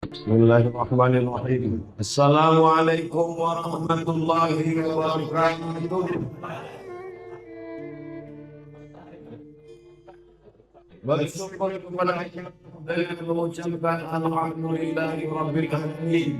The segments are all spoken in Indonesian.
Bismillahirrahmanirrahim. Assalamualaikum warahmatullahi wabarakatuh. Bersyukur kepada Allah dengan mengucapkan alhamdulillahi rabbil alamin.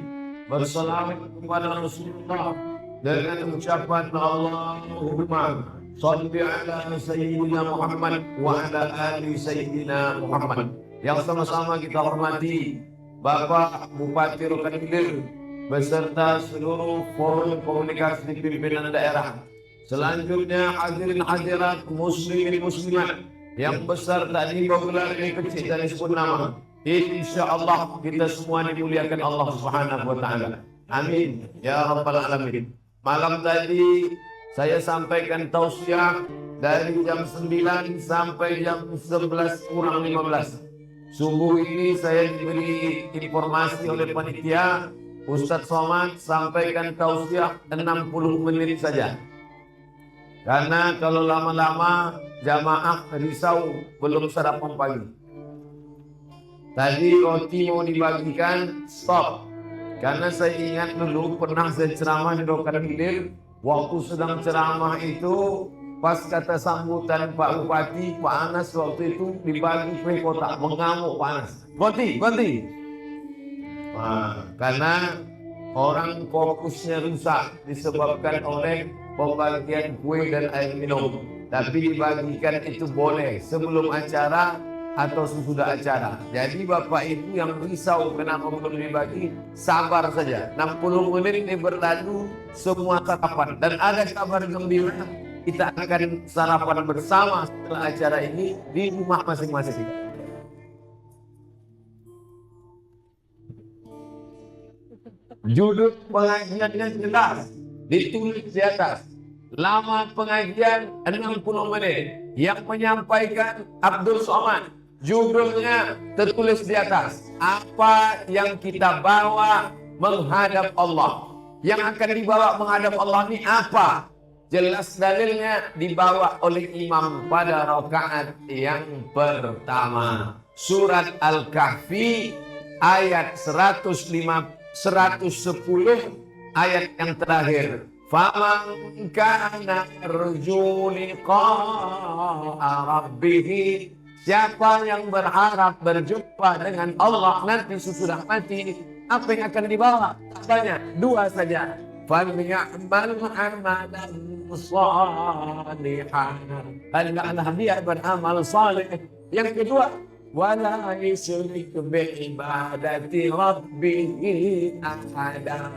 Bersalawat kepada Rasulullah dengan ucapan Allahumma shalli ala sayyidina Muhammad wa ala ali sayyidina Muhammad. Yang sama-sama kita hormati Bapak Bupati Rokan Hilir beserta seluruh forum komunikasi pimpinan daerah. Selanjutnya hadirin hadirat muslimin muslimat yang besar dan populer, yang kecil dan disebut nama. Insyaallah kita semua dimuliakan Allah Subhanahu wa taala. Amin ya rabbal alamin. Malam tadi saya sampaikan tausiah dari jam 9 sampai jam 11 kurang 15. Subuh ini saya diberi informasi oleh panitia, Ustadz Somad sampaikan tausiah 60 menit saja. Karena kalau lama-lama jamaah risau belum sarapan pagi. Tadi roti mau dibagikan, stop. Karena saya ingat dulu pernah saya ceramah di Rokan Hilir. Waktu sedang ceramah itu, pas kata sambutan Pak Bupati, Pak Anas waktu itu dibagi kue kotak, mengamuk Pak Anas. Ganti. Nah, karena orang fokusnya rusak disebabkan oleh pembagian kue dan air minum. Tapi dibagikan itu boleh sebelum acara atau sesudah acara. Jadi Bapak Ibu yang risau kenapa belum dibagi, sabar saja. 60 menit ini berlalu semua sarapan. Dan ada kabar gembira, kita akan sarapan bersama setelah acara ini di rumah masing-masing. Judul pengajiannya jelas, ditulis di atas. Lama pengajian 60 menit. Yang menyampaikan Abdul Somad. Judulnya tertulis di atas. Apa yang kita bawa menghadap Allah? Yang akan dibawa menghadap Allah ini apa? Jelas dalilnya dibawa oleh imam pada rakaat yang pertama. Surat Al-Kahfi ayat 110 ayat yang terakhir. Faman kana yarju liqa'a rabbih, siapa yang berharap berjumpa dengan Allah nanti sesudah mati, apa yang akan dibawa? Banyak, dua saja. Falyamal amalan salihan, hendaklah dia beramal saleh. Yang kedua, wala yusyrik bi ibadati rabbih ahada,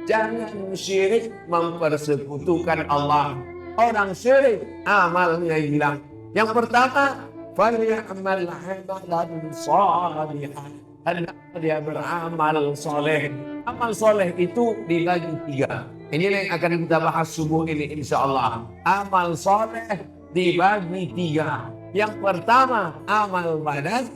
jangan syirik mempersekutukan Allah. Orang syirik amalnya hilang. Yang pertama, falyamal amalan salihan, hendaklah dia beramal soleh. Amal soleh itu dibagi 3. Ini yang akan kita bahas subuh ini insyaallah. Amal soleh dibagi 3. Yang pertama amal badan,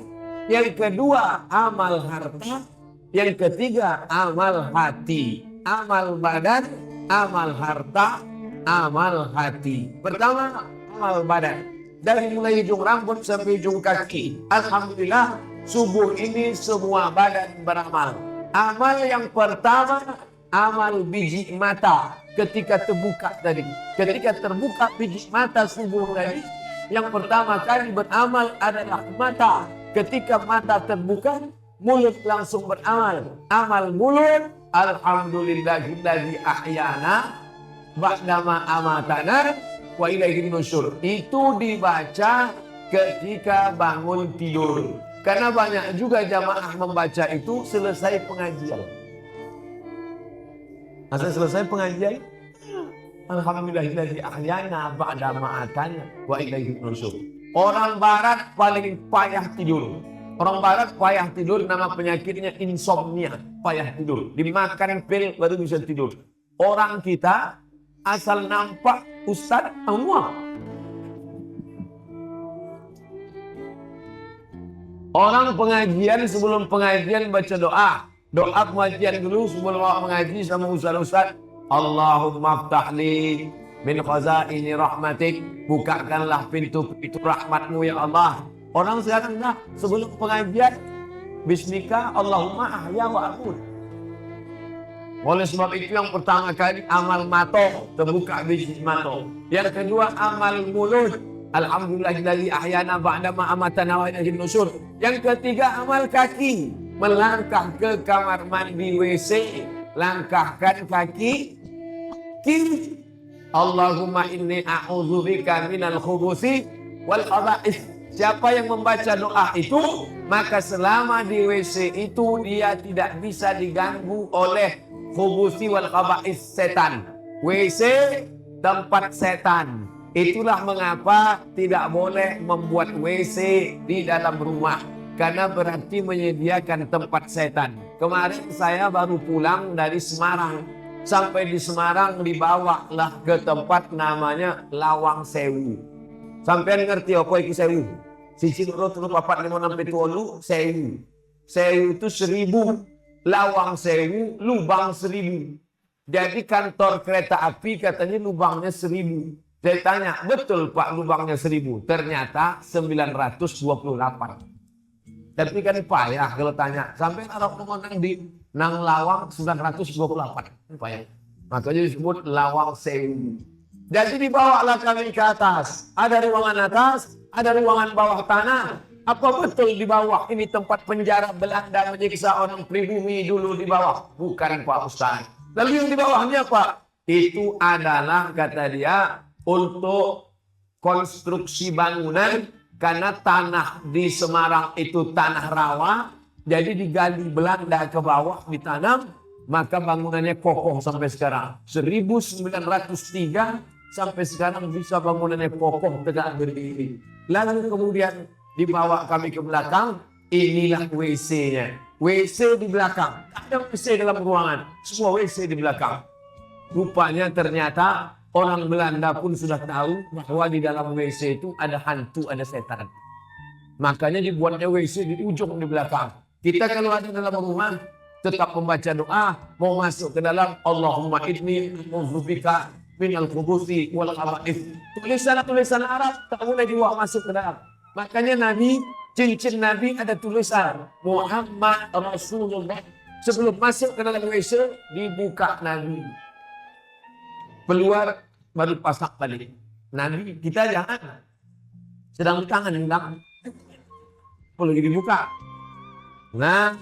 yang kedua amal harta, yang ketiga amal hati. Amal badan, amal harta, amal hati. Pertama amal badan, dari mulai ujung rambut sampai ujung kaki. Alhamdulillah subuh ini semua badan beramal. Amal yang pertama amal biji mata ketika terbuka tadi. Ketika terbuka biji mata subuh tadi, yang pertama kali beramal adalah mata. Ketika mata terbuka, mulut langsung beramal. Amal mulut, alhamdulillahilladzi ahyana ba'dama amatana wa ilaihin nusyur. Itu dibaca ketika bangun tidur. Karena banyak juga jamaah membaca itu selesai pengajian. Masa selesai pengajian, alhamdulillahilladzi ahyana ba'da ma'atana wa ilaihin nusyur. Orang barat paling payah tidur. Orang barat payah tidur, nama penyakitnya insomnia, payah tidur. Dimakan pil baru bisa tidur. Orang kita asal nampak ustaz semua. Orang pengajian sebelum pengajian baca doa. Doa pengajian dulu sebelum mengaji sama ustaz-ustaz. Allahumma ftahli min khazaini rahmatik, bukakanlah pintu-pintu rahmatmu ya Allah. Orang sekarang dah sebelum pengajian Bismika Allahumma ahya wa amut. Oleh sebab itu yang pertama kali amal mata, terbuka bisnis mata. Yang kedua amal mulut, alhamdulillahilladzi ahyana ba'dama amatana wa ilaihin nusyur. Yang ketiga amal kaki, melangkah ke kamar mandi WC, langkahkan kaki kiri. Allahumma inni a'udzubika minal khubuthi wal khaba'ith. Siapa yang membaca doa itu, maka selama di WC itu dia tidak bisa diganggu oleh khubuthi wal khaba'ith, setan. WC tempat setan. Itulah mengapa tidak boleh membuat WC di dalam rumah, karena berarti menyediakan tempat setan. Kemarin saya baru pulang dari Semarang. Sampai di Semarang dibawalah ke tempat namanya Lawang Sewu. Sampai ngerti apa itu sewu? Sisi loro telu papat lima enam pitu wolu sewu. Sewu itu 1000. Lawang sewu, lubang 1000. Jadi kantor kereta api katanya lubangnya 1000. Saya tanya, betul Pak lubangnya 1000? Ternyata 928. Tapi kan payah kalau tanya. Sampai orang ngomong di nang lawang 928. Payah. Makanya disebut Lawang Sewu. Jadi dibawalah kami ke atas. Ada ruangan atas, ada ruangan bawah tanah. Apa betul di bawah ini tempat penjara Belanda menyiksa orang pribumi dulu di bawah? Bukan Pak Ustaz. Lalu yang di bawahnya Pak? Itu adalah kata dia untuk konstruksi bangunan, karena tanah di Semarang itu tanah rawa. Jadi digali Belanda ke bawah ditanam, maka bangunannya kokoh sampai sekarang. 1903 sampai sekarang bisa bangunannya kokoh tegak berdiri. Lalu kemudian dibawa kami ke belakang, inilah WC-nya. WC di belakang, ada WC dalam ruangan, semua WC di belakang. Rupanya ternyata orang Belanda pun sudah tahu bahwa di dalam WC itu ada hantu, ada setan. Makanya dibuatnya WC di ujung di belakang. Kita kalau ada dalam rumah tetap membaca doa, mau masuk ke dalam Allahumma inni a'udzubika minal khubuthi wal khaba'ith. Tulisan-tulisan Arab tak boleh dibawa masuk ke dalam. Makanya Nabi, cincin Nabi ada tulisan Muhammad Rasulullah. Sebelum masuk ke dalam WC dibuka Nabi. Keluar baru pasang balik. Nabi kita jangan sedang di tangan hilang. Perlu dibuka. Nah,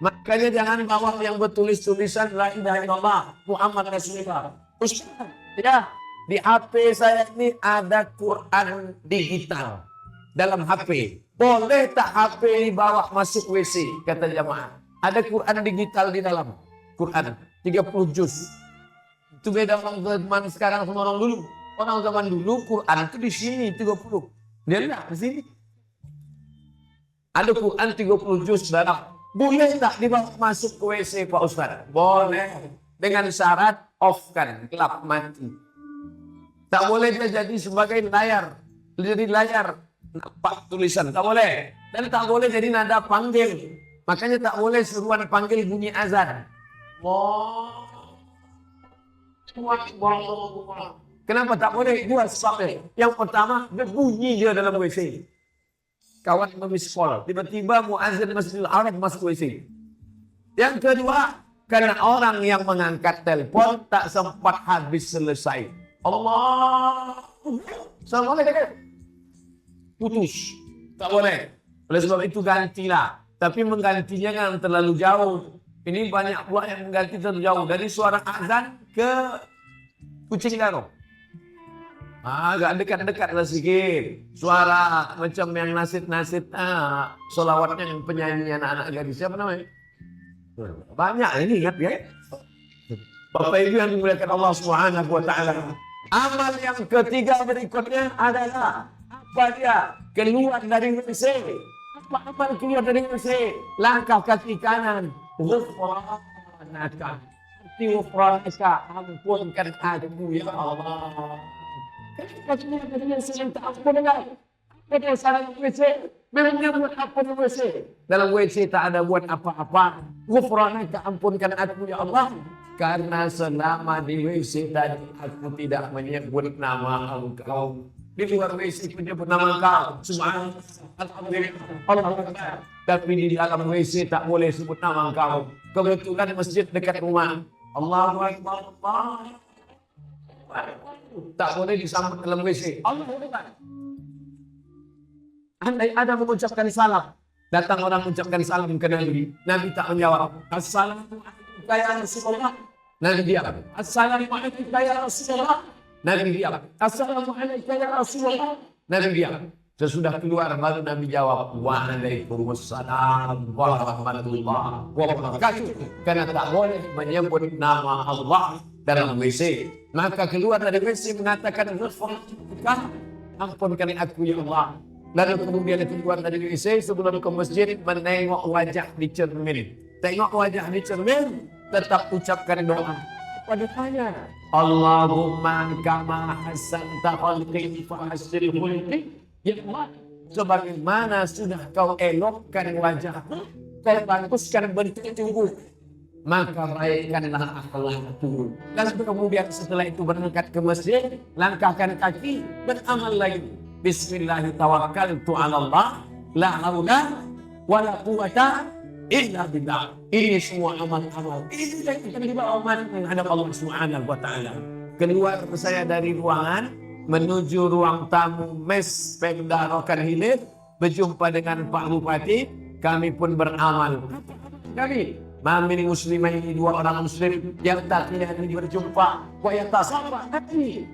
makanya jangan bawa yang bertulis tulisan la ilaha illallah Muhammad Rasulullah. Ustaz, ya, di HP saya ini ada Quran digital dalam HP. Boleh tak HP dibawa masuk WC? Kata jamaah. Ada Quran digital di dalam. Quran 30 juz. Itu beda orang zaman sekarang sama orang dulu. Orang zaman dulu Quran itu di sini 30. Dia lihat di sini. Ada Quran 30 juz dalam. Boleh tak dibawa masuk ke WC Pak Ustaz? Boleh. Dengan syarat off-kan, gelap mati. Tak boleh dia jadi sebagai layar. Jadi layar nampak tulisan. Tak boleh. Dan tak boleh jadi nada panggil. Makanya tak boleh seruan panggil bunyi azan. Kenapa tak boleh? Dua sebabnya. Yang pertama, berbunyi dia dalam WC. Kawan memiskol, tiba-tiba muazzin Masjidil Haram masuk WC. Yang kedua, karena orang yang mengangkat telepon tak sempat habis selesai. Allah, Assalamualaikum. Putus, tak boleh. Oleh sebab itu gantilah. Tapi menggantinya kan terlalu jauh. Ini banyak pula yang mengganti terlalu jauh. Dari suara azan ke kucing garong. Agak dekat-dekatlah sedikit. Suara macam yang nasid-nasid. Solawatnya yang penyanyi anak-anak gadis. Siapa namanya? Banyak ini ingat ya. Bapak Ibu yang dimuliakan Allah Subhanahu wa taala. Amal yang ketiga berikutnya adalah apa dia? Keluar dari WC. Apa amal keluar dari WC? Langkah kaki kanan. Ghufranaka. Ghufranaka, ampunkan aku ya Allah. Kenapa semua dari WC yang tak ampun dengar? Ada salah WC. Memangnya buat apa di WC? Dalam WC tak ada buat apa-apa. Ghufranaka, ampunkan aku ya Allah. Karena selama di WC tadi aku tidak menyebut nama Engkau. Di luar WC menyebut nama Engkau. Subhanallah, alhamdulillah, Allahu Akbar. Tapi di dalam WC tak boleh sebut nama Engkau. Kebetulan masjid dekat rumah. Allahu Akbar, Allah. Tak boleh disambut dalam WC. Allahu Akbar. Andai ada mengucapkan salam, datang orang mengucapkan salam ke Nabi, Nabi tak menjawab. Assalamualaikum ya Rasulullah. Nabi diam. Assalamualaikum ya Rasulullah. Nabi diam. Assalamualaikum ya Rasulullah. Nabi diam. Sesudah keluar baru Nabi jawab, Waalaikumsalam warahmatullahi wabarakatuh. Karena tak boleh menyebut nama Allah dalam WC. Maka keluar dari WC mengatakan, ampunkan aku ya Allah. Lalu kemudian keluar dari WC sebelum ke masjid menengok wajah di cermin. Tengok wajah di cermin, tetap ucapkan doa. Pada tanya, Allahumma kama hasanta khalqi fa hasri khulqi. Ya Allah, sebagaimana sudah kau elokkan wajahku, kau baguskan bentuk tubuh, maka baikkanlah akhlakku. Dan kemudian setelah itu berangkat ke masjid, langkahkan kaki, beramal lagi. Bismillahirrahmanirrahim. Allah, la haula wala quwata illa billah. Ini semua amal-amal. Ini yang kita dibawa menghadap Allah Subhanahu wa taala. Keluar saya dari ruangan menuju ruang tamu Mes Pemda Rokan Hilir, berjumpa dengan Pak Bupati. Kami pun beramal. Kami Mamin muslimah ini, dua orang muslim yang tadinya berjumpa, wa yatasabah,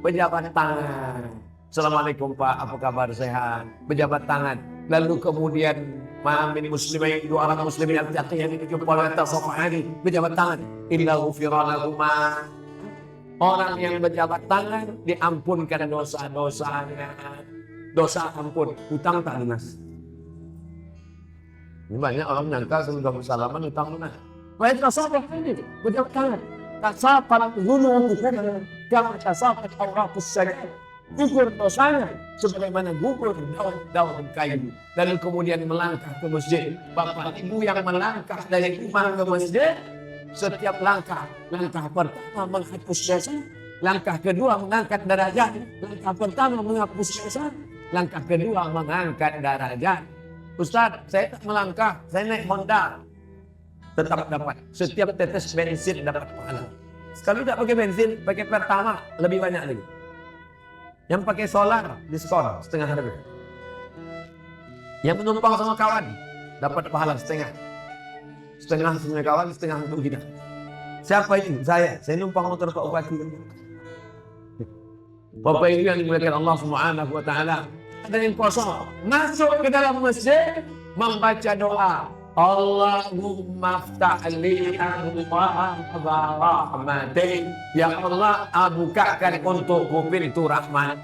berjabat tangan. Assalamualaikum Pak, apa kabar, sehat? Berjabat tangan. Lalu kemudian Mamin muslimah ini, dua orang muslim yang tadinya berjumpa, wa yatasabah, berjabat tangan. Illa ghufranahuma. Orang yang berjabat tangan diampunkan dosa-dosanya. Dosa ampun, hutang tak lunas. Ini banyak orang nyangka sebelum bersalaman hutang lunas. Baik tasabah ini berjabat tangan. Tasabah gunung bukan kama tasabah awraqus sajar. Gugur dosanya sebagaimana gugur daun-daun kayu. Lalu kemudian melangkah ke masjid. Bapak ibu yang melangkah dari rumah ke masjid, setiap langkah pertama menghapus dosa, langkah kedua mengangkat derajat, langkah pertama menghapus dosa, langkah kedua mengangkat derajat. Ustaz, saya tak melangkah, saya naik Honda, tetap dapat. Setiap tetes bensin dapat pahala. Kalau tidak pakai bensin, pakai pertama lebih banyak lagi. Yang pakai solar diskon setengah harga. Yang menumpang sama kawan dapat pahala setengah kawan, setengah untuk kita. Siapa itu? Saya numpang motor Pak Bupati. Bapak Ibu yang dimuliakan Allah Subhanahu wa taala, ada yang kosong masuk ke dalam masjid membaca doa, Allahumma ftahli abwaaba rahmatik. Ya Allah, bukakan untukku pintu rahmat.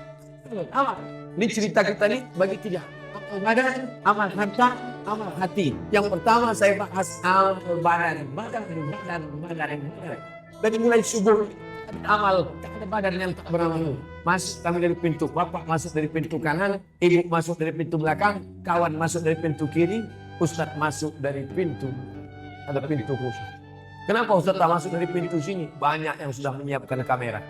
Ini cerita kita ini bagi tiga. Badan, amal harta, amal hati. Yang pertama saya bahas badan. Dari mulai subuh amal, tak ada badan yang tak beramal. Masuk kami dari pintu, bapak masuk dari pintu kanan, ibu masuk dari pintu belakang, kawan masuk dari pintu kiri, ustadz masuk dari pintu. Ada pintu khusus. Kenapa ustadz tak masuk dari pintu sini? Banyak yang sudah menyiapkan kamera.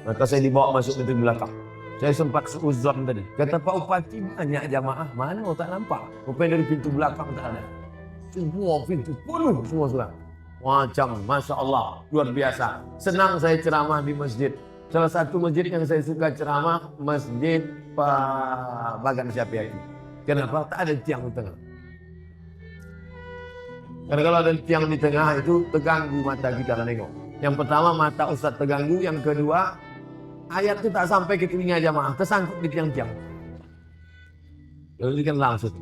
Maka saya dibawa masuk pintu belakang. Saya sempat seuzon tadi. Kata Pak Bupati, banyak jamaah. Mana tak nampak? Rupanya dari pintu belakang tak ada. Semua pintu penuh semua sudah. Macam, Masya Allah, luar biasa. Senang saya ceramah di masjid. Salah satu masjid yang saya suka ceramah, Masjid Pak Bagan Syafi'i. Kenapa? Tak ada tiang di tengah. Karena kalau ada tiang di tengah itu terganggu mata kita nengok. Yang pertama mata Ustadz terganggu, yang kedua ayat itu tak sampai ke telinga jamaah, tersangkut di tiang-tiang. Lalu kan langsung.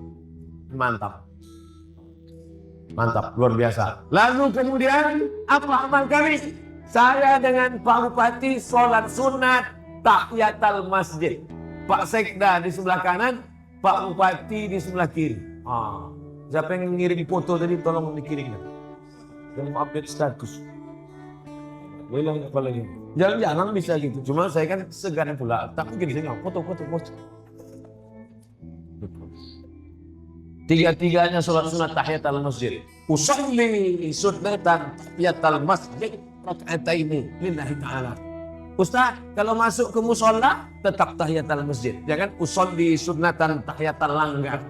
Mantap, luar biasa. Lalu kemudian apa amal kami? Saya dengan Pak Bupati sholat sunat tahiyatul masjid. Pak Sekda di sebelah kanan, Pak Bupati di sebelah kiri. Siapa yang ngirim foto tadi tolong dikirimkan. Dan update status. Bilang apa lagi? Jangan bisa gitu. Cuma saya kan segan pula. Tak mungkin saya foto. Tiga-tiganya sholat sunat tahiyatul masjid. Usalli sunnatan tahiyatul masjid raka'ataini lillahi ta'ala. Ustaz, kalau masuk ke musola tetap tahiyatul masjid. Jangan usolli sunnatan tahiyatul langgar.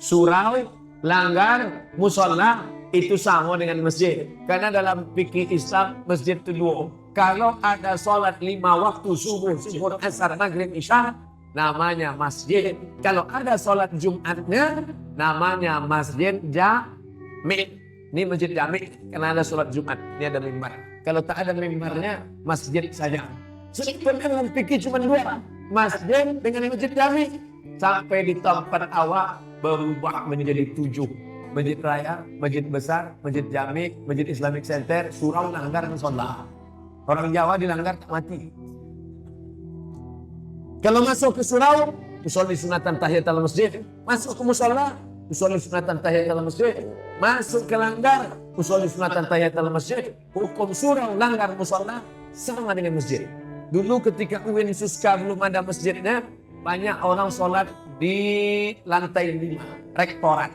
Surau, langgar, musola itu sama dengan masjid. Karena dalam fikih Islam masjid itu dua. Kalau ada sholat 5 waktu subuh, zuhur, asar, maghrib, isya, namanya masjid. Kalau ada sholat Jumatnya, namanya masjid jami'. Ini masjid jami' karena ada sholat Jumat. Ini ada mimbar. Kalau tak ada mimbarnya, masjid saja. Sebenarnya dalam fikih cuma dua, masjid dengan masjid jami'. Sampai di tempat awak berubah menjadi 7. Masjid raya, masjid besar, masjid jami', masjid Islamic Center, surau, langgar, musola. Orang Jawa dilanggar tak mati. Kalau masuk ke surau, usolli sunatan tahiyatul masjid. Masuk ke musola, usolli sunatan tahiyatul masjid. Masuk ke langgar, usolli sunatan tahiyatul masjid. Hukum surau, langgar, musola sama dengan masjid. Dulu ketika UIN Suska belum ada masjidnya, banyak orang sholat di lantai 5, rektorat.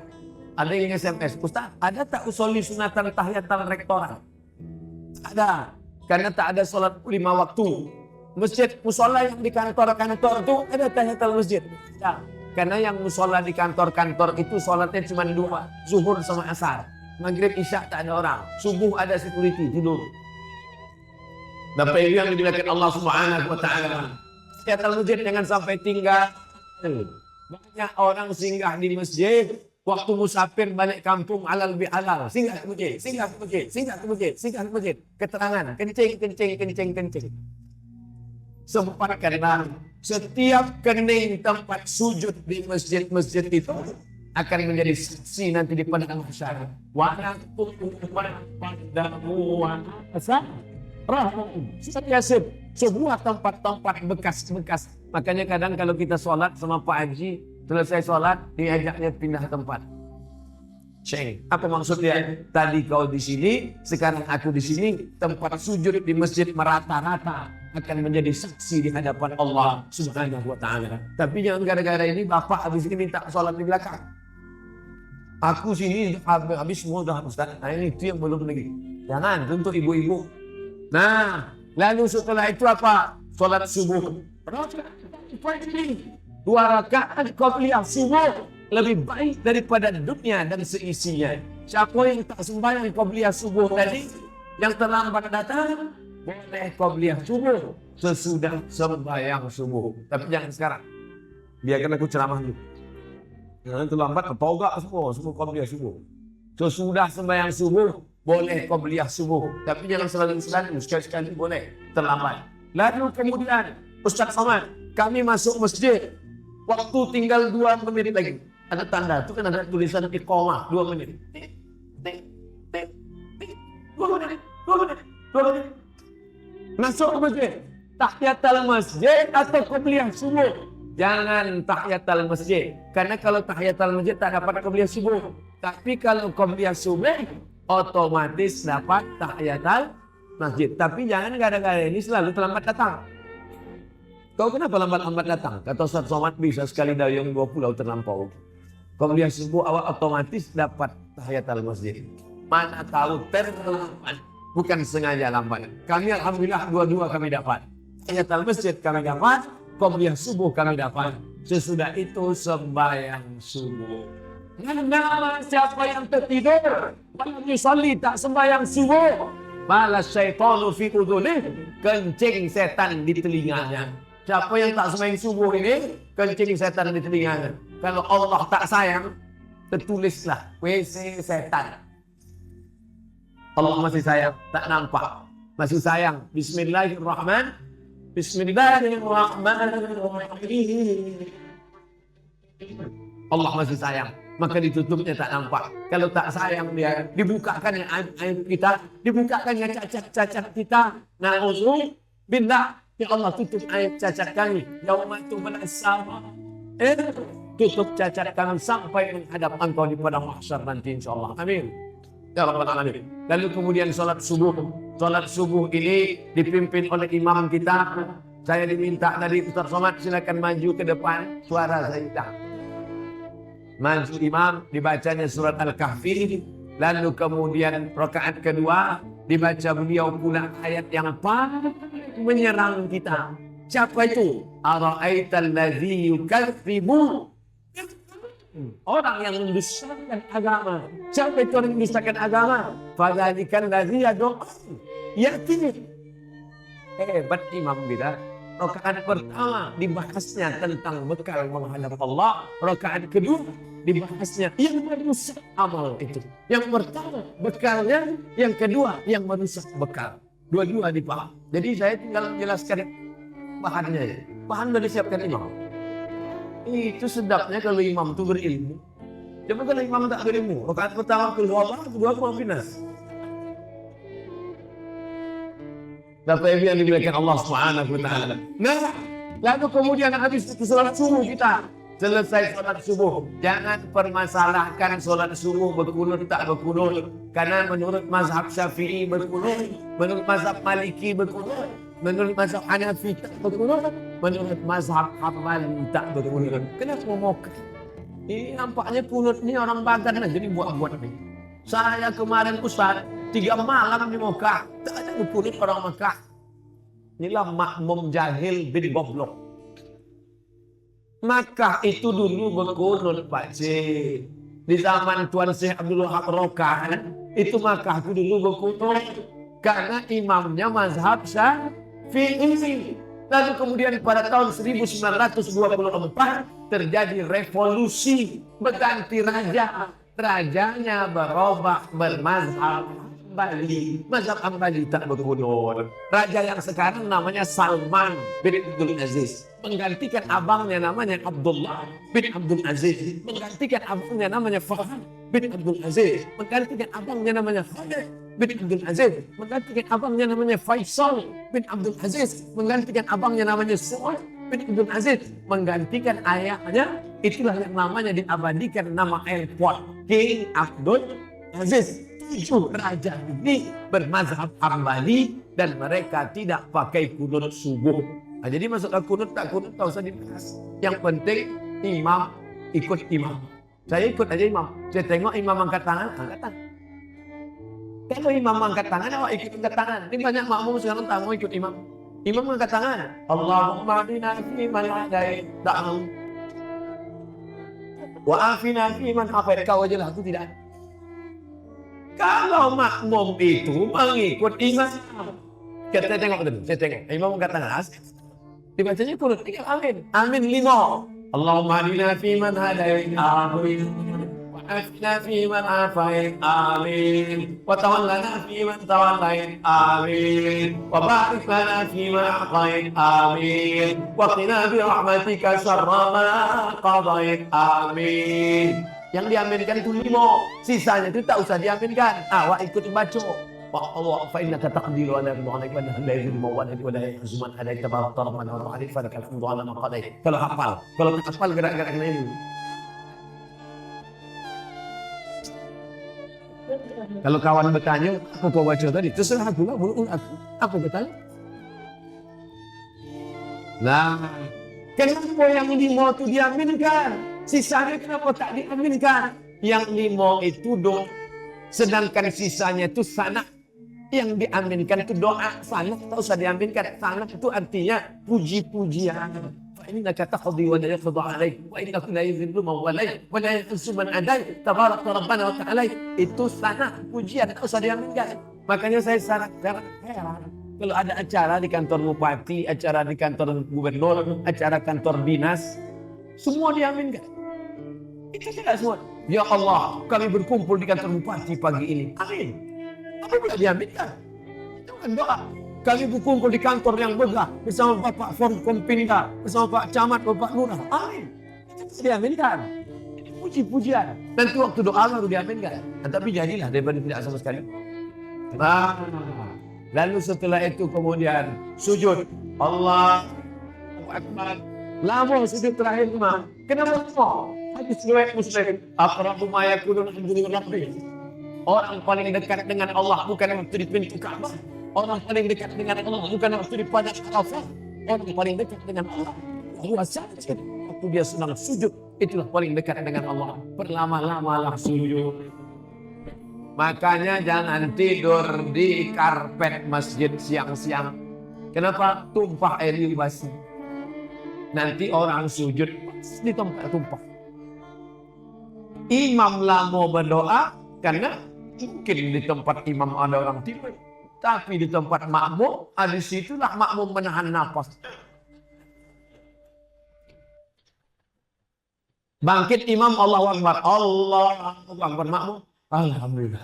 Ada yang SMS, Ustaz, ada tak usolli sunatan tahiyatul rektorat? Ada. Karena tak ada sholat 5 waktu. Masjid musola yang di kantor-kantor itu ada tahiyatul masjid. Ya. Karena yang musola di kantor-kantor itu sholatnya cuma 2. Zuhur sama asar. Maghrib isya tak ada orang. Subuh ada security tidur. Dapat yang dilakukan Allah Subhanahu wa taala. Tahiyatul masjid jangan sampai tinggal. Banyak orang singgah di masjid. Waktu musafir balik kampung halal bihalal, singgah ke masjid, singgah ke masjid, singgah ke masjid, singgah ke masjid. Keterangan, kencing. Sempat karena setiap kening tempat sujud di masjid-masjid itu akan menjadi saksi nanti di padang mahsyar. Wa naqulu padamu wa asar. Sebuah tempat-tempat bekas-bekas. Makanya kadang kalau kita sholat sama Pak Haji, selesai sholat, diajaknya pindah tempat. Ceng, apa maksudnya? Tadi kau di sini, sekarang aku di sini. Tempat sujud di masjid merata-rata akan menjadi saksi di hadapan Allah Subhanahu wa taala. Tapi jangan gara-gara ini bapak habis ini minta sholat di belakang. Aku sini habis semua dah Ustaz. Nah ini itu yang belum lagi. Jangan, untuk ibu-ibu. Nah, lalu setelah itu apa? Sholat subuh. 2 rakaat qabliyah subuh lebih baik daripada dunia dan seisinya. Siapa yang tak sembahyang qabliyah subuh tadi, yang terlambat datang, boleh qabliyah subuh sesudah sembahyang subuh. Tapi jangan sekarang. Biarkan aku ceramah dulu. Jangan terlambat kepogak semua qabliyah subuh. Sesudah sembahyang subuh boleh qabliyah subuh. Tapi jangan selalu-selalu, sekali-sekali boleh terlambat. Lalu kemudian Ustaz Somad, kami masuk masjid. Waktu tinggal 2 menit lagi. Ada tanda, itu kan ada tulisan iqamah 2 menit. 2 menit. Masuk ke masjid. Tahiyatul masjid atau qabliyah subuh? Jangan tahiyatul masjid. Karena kalau tahiyatul masjid tak dapat qabliyah subuh. Tapi kalau qabliyah subuh, otomatis dapat tahiyatul masjid. Tapi jangan gara-gara ini selalu terlambat datang. Kau kenapa lambat-lambat datang? Kata Ustaz Somad, bisa sekali dayung 2 pulau terlampau. Qabliyah subuh awak otomatis dapat tahiyatul masjid. Mana tahu terlambat, bukan sengaja lambat. Kami alhamdulillah dua-dua kami dapat. Tahiyatul masjid kami dapat, qabliyah subuh kami dapat. Sesudah itu sembahyang subuh. Nama siapa yang tertidur, malam yusalli tak sembahyang subuh, balas syaitanu fi udhunih, kencing setan di telinganya. Siapa yang tak sembahyang subuh ini, kencing setan di telinganya. Kalau Allah tak sayang, tertulislah WC setan. Allah masih sayang, tak nampak. Masih sayang. Bismillahirrahmanirrahim. Allah masih sayang. Maka ditutupnya tak nampak. Kalau tak sayang dia, dibukakan aib kita, dibukakan cacat-cacat kita. Na'udzubillah. Ya Allah, tutup aib cacat kami. Yaumatu bersama. Tutup cacat kami sampai menghadap Engkau di padang mahsyar nanti insyaAllah. Amin. Ya Rabbal Alamin. Lalu kemudian sholat subuh. Sholat subuh ini dipimpin oleh imam kita. Saya diminta tadi Ustaz Somad silakan maju ke depan. Suara saya tak. Maju imam, dibacanya surat Al-Kahfi. Lalu kemudian rakaat kedua dibaca beliau pula ayat yang paling menyerang kita. Siapa itu? Ara'aital ladzi yukadzibu, orang yang mendustakan agama. Siapa itu orang yang mendustakan agama? Fadzalikal ladzi yad'u yatim. Hebat imam kita. Rakaat pertama dibahasnya tentang bekal menghadap Allah. Rakaat kedua dibahasnya yang merusak amal itu. Yang pertama bekalnya, yang kedua yang merusak bekal. Dua-dua dipaham. Jadi saya tinggal menjelaskan bahannya. Bahan sudah disiapkan imam. Itu sedapnya kalau imam itu berilmu. Coba kalau imam tak berilmu, rakaat pertama kedua finas. Bapak Ibu yang dimuliakan Allah Subhanahu wa taala. Nah, lalu kemudian habis salat subuh kita. Selesai salat subuh, jangan permasalahkan salat subuh berkunut tak berkunut. Karena menurut mazhab Syafi'i berkunut, menurut mazhab Maliki berkunut, menurut mazhab Hanafi tak berkunut, menurut mazhab Hambali tak berkunut. Kenapa memokok? Ini nampaknya kunut ini orang bagan aja dibuat-buat nih. Saya kemarin Ustaz 3 malam di Mekah, tak ada berkunut orang Mekah. Inilah makmum jahil bin goblok. Makkah itu dulu berkunut Pak C. Di zaman Tuan Syekh Abdul Wahab Rokan, itu Makkah itu dulu berkunut. Karena imamnya mazhab Syafi'i. Lalu kemudian pada tahun 1924 terjadi revolusi, berganti raja. Rajanya berubah bermazhab Hambali. Mazhab Hambali tak berkunut. Raja yang sekarang namanya Salman bin Abdul Aziz. Menggantikan abangnya namanya Abdullah bin Abdul Aziz. Menggantikan abangnya namanya Fahad bin Abdul Aziz. Menggantikan abangnya namanya Khalid bin Abdul Aziz. Menggantikan abangnya namanya Faisal bin Abdul Aziz. Menggantikan abangnya namanya Su'ad bin Abdul Aziz. Menggantikan ayahnya, itulah yang namanya diabadikan nama airport King Abdul Aziz. 7 raja ini bermazhab Hambali dan mereka tidak pakai kunut subuh. Nah, jadi maksudnya kunut tak kunut tak usah dibahas. Yang penting imam ikut imam. Saya ikut aja imam. Saya tengok imam angkat tangan, angkat tangan. Kalau imam angkat tangan, awak ikut angkat tangan. Ini banyak makmum sekarang tak mau ikut imam. Imam angkat tangan. Allahumma adina fi man hadait. Tak mau. Wa afina fi man afait. Kau aja lah, aku tidak. Kalau makmum itu mengikut imam, kita tengok dulu, saya tengok. Imam angkat tangan, dibacanya kunut, tinggal amin. Amin 5. Allahumma adina fi man hadait. Amin. Wa afina fi man afait. Amin. Wa tawallana fi man tawallait. Amin. Wa barik lana fi ma a'tait. Amin. Wa qina bi rahmatika syarra ma qadait. Amin. Yang diaminkan itu 5, sisanya itu tak usah diaminkan. Awak ikut baca. Allah fa innaka taqdiru ala al-mu'anik wa la yuzlimu wa la yu'azzimu man hadait tabarakta rabbana wa ta'ala falakal hamdu ala ma qadait. Kalau hafal, kalau tak hafal gerak-geraknya ini. Kalau kawan bertanya, apa kau baca tadi? Terserah aku lah, mulut aku. Apa bertanya? Nah, kenapa yang 5 itu diaminkan? Sisanya kenapa tak diaminkan? Yang 5 itu doa, sedangkan sisanya itu sanad. Yang diaminkan itu doa, sanad tak usah diaminkan. Sanad itu artinya puji-pujian. Innaka taqdi wa la yuqda alaik wa innaka la yuzillu man walait wa la yu'izzu man adait tabarakta rabbana wa ta'ala. Itu sanad pujian, tak usah diaminkan. Makanya saya sangat heran kalau ada acara di kantor bupati, acara di kantor gubernur, acara kantor dinas, semua diaminkan. Itu tidak semua. Ya Allah, kami berkumpul di kantor bupati pagi ini. Amin. Apa boleh diaminkan? Itu kan doa. Kami berkumpul di kantor yang megah bersama Bapak Forkompinda, bersama Pak Camat, Bapak Lurah. Amin. Itu diaminkan. Ini puji-pujian. Nanti waktu doa baru diaminkan. Tapi jadilah daripada tidak sama sekali. Nah, lalu setelah itu kemudian sujud. Allahu Akbar. Lama sujud terakhir mah. Kenapa lama? Hadis riwayat Muslim. Aqrabu ma yakunu min rabbih. Orang paling dekat dengan Allah bukan waktu di pintu Ka'bah. Orang paling dekat dengan Allah bukan waktu di padang Arafah. Orang paling dekat dengan Allah huwa sajid. Waktu dia sedang sujud, itulah paling dekat dengan Allah. Berlama-lamalah sujud. Makanya jangan tidur di karpet masjid siang-siang. Kenapa? Tumpah air basi. Nanti orang sujud di tempat tumpah. Imamlah mau berdoa karena mungkin di tempat imam ada orang tidur. Tapi di tempat makmum, di situlah makmum menahan nafas. Bangkit imam, Allahu Akbar. Allahu Akbar, makmum. Alhamdulillah.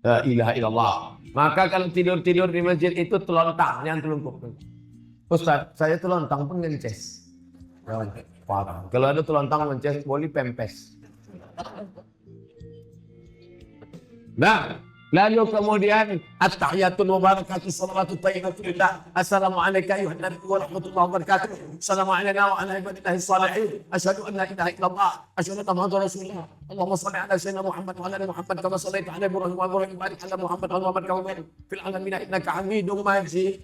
La ilaha illallah. Maka kalau tidur-tidur di masjid itu telontang, jangan telungkup. Ustaz, saya telontang pun ngences. Kalau ada telontang ngences, boleh pempes. Nah, lalu kemudian at-tahiyatul mubarakatuh salawatut thayyibatu lillah. Assalamualaikum warahmatullahi wabarakatuh. Assalamualaikum warahmatullahi wabarakatuh. Asyhadu an la ilaha illallah, asyhadu anna muhammadar rasulullah. Allahumma shalli ala sayyidina Muhammad wa ala ali Muhammad kama shallaita ala Ibrahim wa ala barik ala Muhammad wa Muhammad kama barakta fil alamin innaka Hamidum Majid.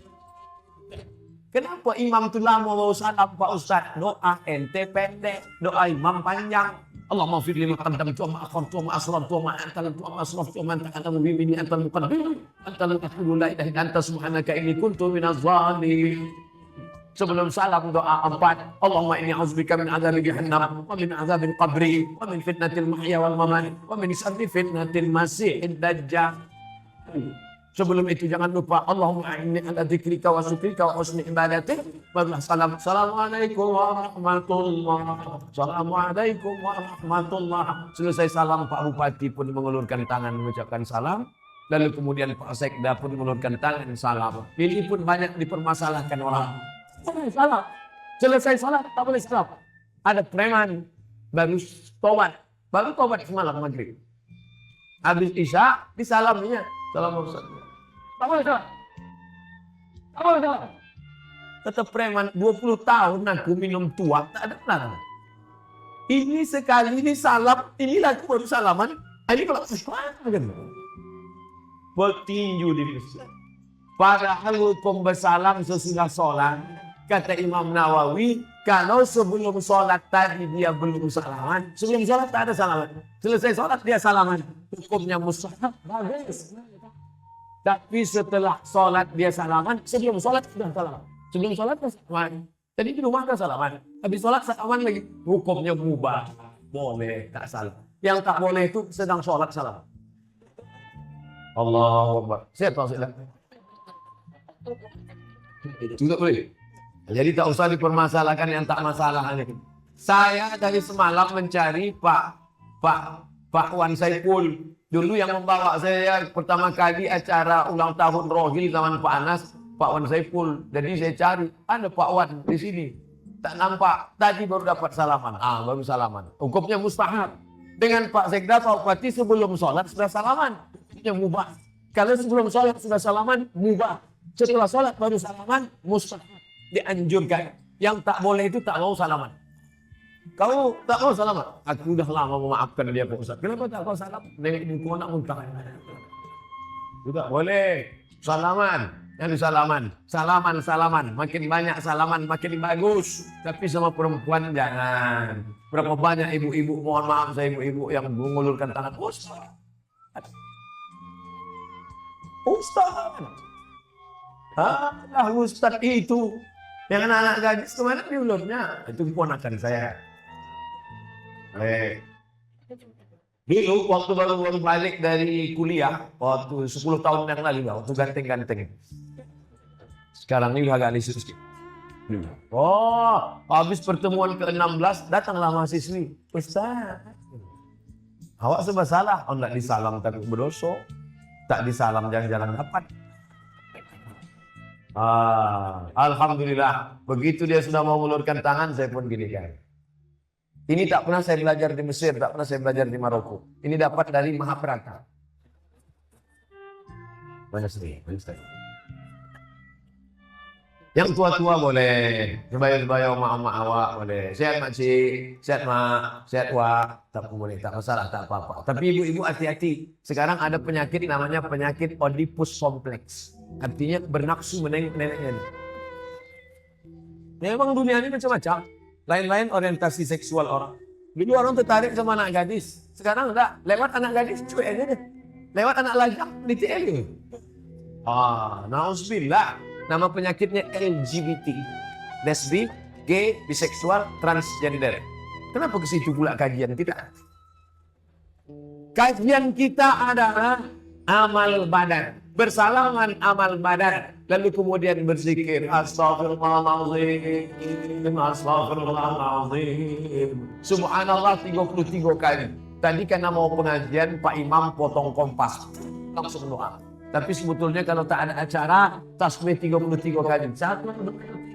Kenapa imam itu lama mau salam Pak Ustaz? Doa ente pendek, doa imam panjang. Allahumma fir lima qaddamtu wa ma akhartu wa ma asrartu wa ma a'lantu wa ma asraftu wa ma anta a'lamu bi minni antal muqaddim anta la taqulu la ilaha illa anta subhanaka inni kuntu minaz zalimin. Sebelum salam doa 4, Allahumma inni a'udzubika min adzabi jahannam wa min adzabil qabri wa min fitnatil mahya wal mamat wa min syarri fitnatil masiihid dajjal. Sebelum itu jangan lupa Allahumma inni ala dzikrika wa syukrika wa husni ibadatik. Barulah salam. Assalamualaikum warahmatullahi. Assalamualaikum warahmatullahi. Selesai salam Pak Bupati pun mengulurkan tangan mengucapkan salam. Lalu kemudian Pak Sekda pun mengulurkan tangan salam. Ini pun banyak dipermasalahkan orang. Salam. Selesai salam tak boleh salam. Ada preman baru tobat semalam maghrib. Habis isya disalaminya. Salam Ustaz. Tak boleh salam. Tak boleh salam. Kata preman, 20 tahun aku minum tua, tak ada larangan. Ini sekali ini salam, inilah aku baru salaman. Ini kalau kan bertinju di masjid. Padahal hukum bersalam sesudah sholat. Kata Imam Nawawi, kalau sebelum sholat tadi dia belum salaman, sebelum sholat tak ada salaman. Selesai sholat dia salaman. Hukumnya mustahab, bagus. Tapi setelah sholat dia salaman, sebelum sholat sudah salaman. Sebelum sholat dia salaman. Tadi di rumah dia salaman. Habis sholat salaman lagi. Hukumnya mubah. Boleh, tak salah. Yang tak boleh itu sedang sholat salaman. Allahu Akbar. Siap tak silap? Juga boleh. Jadi tak usah dipermasalahkan yang tak masalah. Saya dari semalam mencari Pak Wan Saiful. Dulu yang membawa saya pertama kali acara ulang tahun Rohil zaman Pak Anas, Pak Wan Saiful. Jadi saya cari, ada Pak Wan di sini. Tak nampak, tadi baru dapat salaman. Baru salaman. Hukumnya mustahab. Dengan Pak Sekda, Pak Bupati sebelum sholat sudah salaman. Hukumnya mubah. Kalau sebelum sholat sudah salaman, mubah. Setelah sholat baru salaman, mustahab. Dianjurkan. Yang tak boleh itu tak mau salaman. Kau tak mau salaman? Aku dah lama memaafkan dia Pak Ustaz. Kenapa tak kau salam? Nenek muka nak muntah. Tidak boleh. Salaman. Yang salaman. Salaman. Makin banyak salaman, makin bagus. Tapi sama perempuan jangan. Berapa banyak ibu-ibu, mohon maaf saya ibu-ibu yang mengulurkan tangan. Ustaz. Ustaz itu. Yang anak-anak gadis kemana diulurnya? Itu ponakan saya. Dulu waktu baru balik dari kuliah, waktu 10 tahun yang lalu, waktu ganteng-ganteng. Sekarang ini agak lisus sedikit. Habis pertemuan ke-16, datanglah mahasiswi. Ustaz, awak sebab salah. Enggak disalam takut berdosa. Tak disalam jangan-jangan dapat. Alhamdulillah. Begitu dia sudah mau mengulurkan tangan, saya pun gini kan. Ini tak pernah saya belajar di Mesir, tak pernah saya belajar di Maroko. Ini dapat dari Mahabharata. Banyak sekali. Yang tua-tua boleh, sebaya-sebaya emak-emak awak boleh. Sehat makcik, sehat mak, sehat wak, tak boleh, tak masalah, tak apa-apa. Tapi ibu-ibu hati-hati. Sekarang ada penyakit namanya penyakit Oedipus complex. Artinya bernafsu menengok neneknya. Memang dunia ini macam-macam. Lain-lain orientasi seksual orang. Dulu orang tertarik sama anak gadis. Sekarang enggak. Lewat anak gadis, cuek aja deh. Lewat anak lajang, ditilik. Nauzubillah. Nama penyakitnya LGBT. Lesbi, gay, biseksual, transgender. Kenapa ke situ pula kajian kita? Kajian kita adalah amal badan. Bersalaman amal badan. Lalu kemudian berzikir. Astaghfirullahaladzim. Astaghfirullahaladzim. Subhanallah 33 kali. Tadi karena mau pengajian, Pak Imam potong kompas. Langsung doa. Tapi sebetulnya kalau tak ada acara, tasbih 33 kali. 1, 2,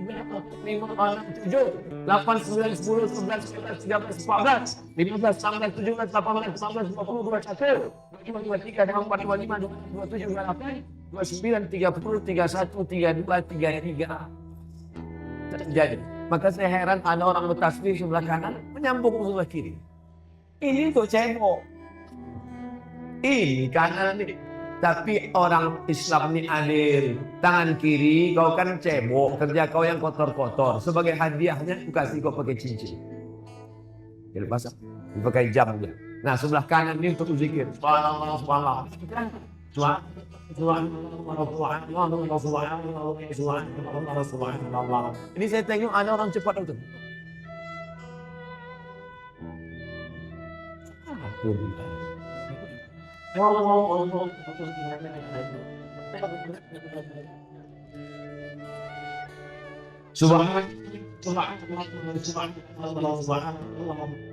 3, 4, 5, 6, 7, 8, 9, 10, 11, 12, 13, 14, 15, 16, 17, 18, 19, 20, 21, 22, 23, 24, 25, 27, 28, 29, 30, 31, 32, 33. Terjadi. Maka saya heran ada orang bertasbih sebelah kanan, menyambung sebelah kiri. Ini tuh cebok. Ini kanan ini. Tapi orang Islam ini adil. Tangan kiri kau kan cebok, kerja kau yang kotor-kotor. Sebagai hadiahnya aku kasih kau pakai cincin. Jadi pasang, pakai jam dia. Nah sebelah kanan ini untuk zikir. Subhanallah, subhanallah. Subhanallah. Ini saya tengok ada orang cepat itu.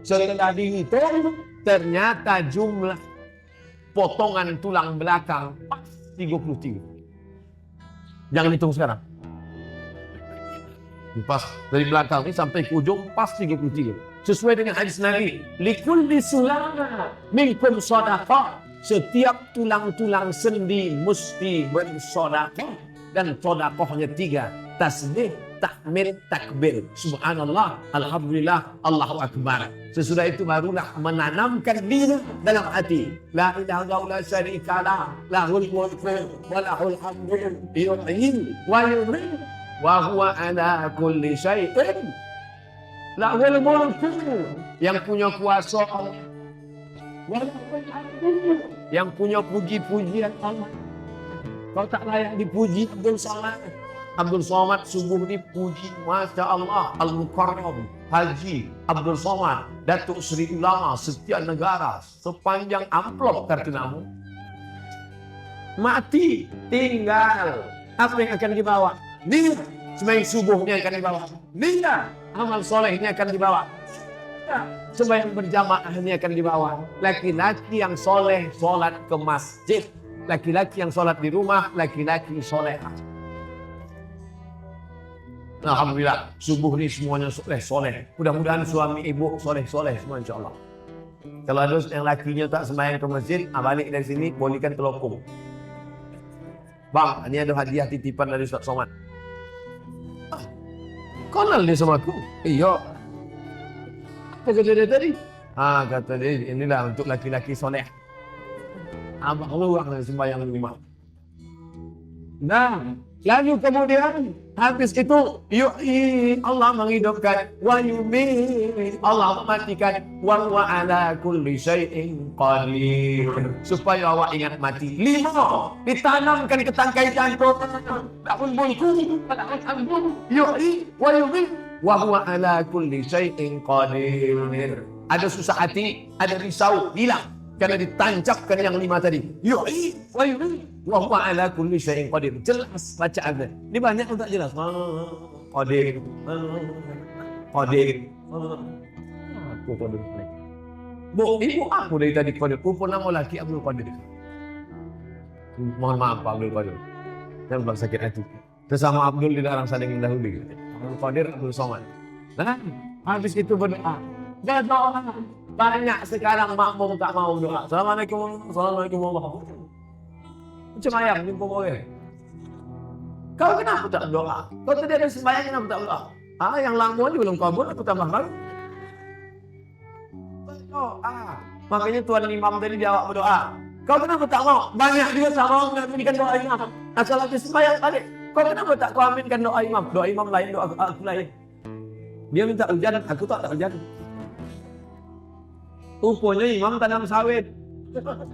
Setelah dihitung, ternyata jumlah potongan tulang belakang pas 33. Jangan hitung sekarang. Pas dari belakang ini sampai ke ujung pas 33. Sesuai dengan hadis Nabi, likulli sulama minkum shadaqah. Setiap tulang-tulang sendi mesti bersedekah dan sedekahnya 3. Tasbih, takmir, takbir. Subhanallah, alhamdulillah, Allahu akbar. Sesudah itu barulah menanamkan diri dalam hati. La ilaha illallah syarikalah, lahul mulku wa lahul hamdu, yuhyi wa yumiitu wa huwa ala kulli syai'in. Lahul mulku, yang punya kuasa, yang punya puji-pujian Allah. Kau tak layak dipuji Abdul Somad. Abdul Somad subuh dipuji, Masya Allah. Al-Mukarram Haji Abdul Somad, Datuk Seri Ulama setiap negara, sepanjang amplop kartunamu. Mati, tinggal. Apa yang akan dibawa? Niat. Sembahyang subuhnya akan dibawa. Niat. Amal solehnya akan dibawa. Sembahyang berjamaah ini akan dibawa. Laki-laki yang soleh sholat ke masjid. Laki-laki yang sholat di rumah, laki-laki soleh. Alhamdulillah, subuh ini semuanya soleh. Mudah-mudahan suami ibu soleh semua insya Allah. Kalau ada yang lakinya tak sembahyang ke masjid, balik dari sini bolehkan telokong. Bang, ini ada hadiah titipan dari Ustaz Somad. Kenal dia sama aku? Iya. Apa kata dia tadi? Kata dia inilah untuk laki-laki soleh. Abang luang dan sembahyang di rumah. Nah, lalu kemudian habis itu Allah menghidupkan, wa yumiit, Allah mematikan, wa huwa ala kulli syai'in qadir. Supaya awak ingat mati. 5, ditanamkan ke tangkai jantung. Lahul mulku wa lahul hamdu, yuhyi wa yumiit wa huwa ala kulli syai'in qadir. Ada susah hati, ada risau, hilang. Karena ditancapkan yang 5 tadi. Yuhyi wa yumiit wa huwa ala kulli syai'in qadir. Jelas bacaannya. Ini banyak pun tak jelas. Qadir. Qadir. Aku Qadir. Bu, ibu aku dari tadi Qadir. Pun nama laki Abdul Qadir. Mohon maaf Pak Abdul Qadir. Jangan buat sakit hati. Sesama Abdul dilarang saling mendahului. Abdul Qadir, Abdul Somad. Nah, habis itu berdoa. Dan doa. Banyak sekarang makmum tak mau doa. Assalamualaikum warahmatullahi wabarakatuh. Macam ayam jumpa boleh. Kau kenapa tak doa? Kau tadi ada sembahyang kenapa tak doa? Yang lama ni belum kabul, aku tambah baru. Berdoa. Makanya Tuan Imam tadi jawab berdoa. Kau kenapa tak mau? Banyak juga tak mau mengaminkan doa imam. Asal habis sembahyang tadi. Kau kenapa tak kau aminkan doa imam? Doa imam lain, doa aku lain. Dia minta hujan, aku tak hujan. Rupanya imam tanam sawit.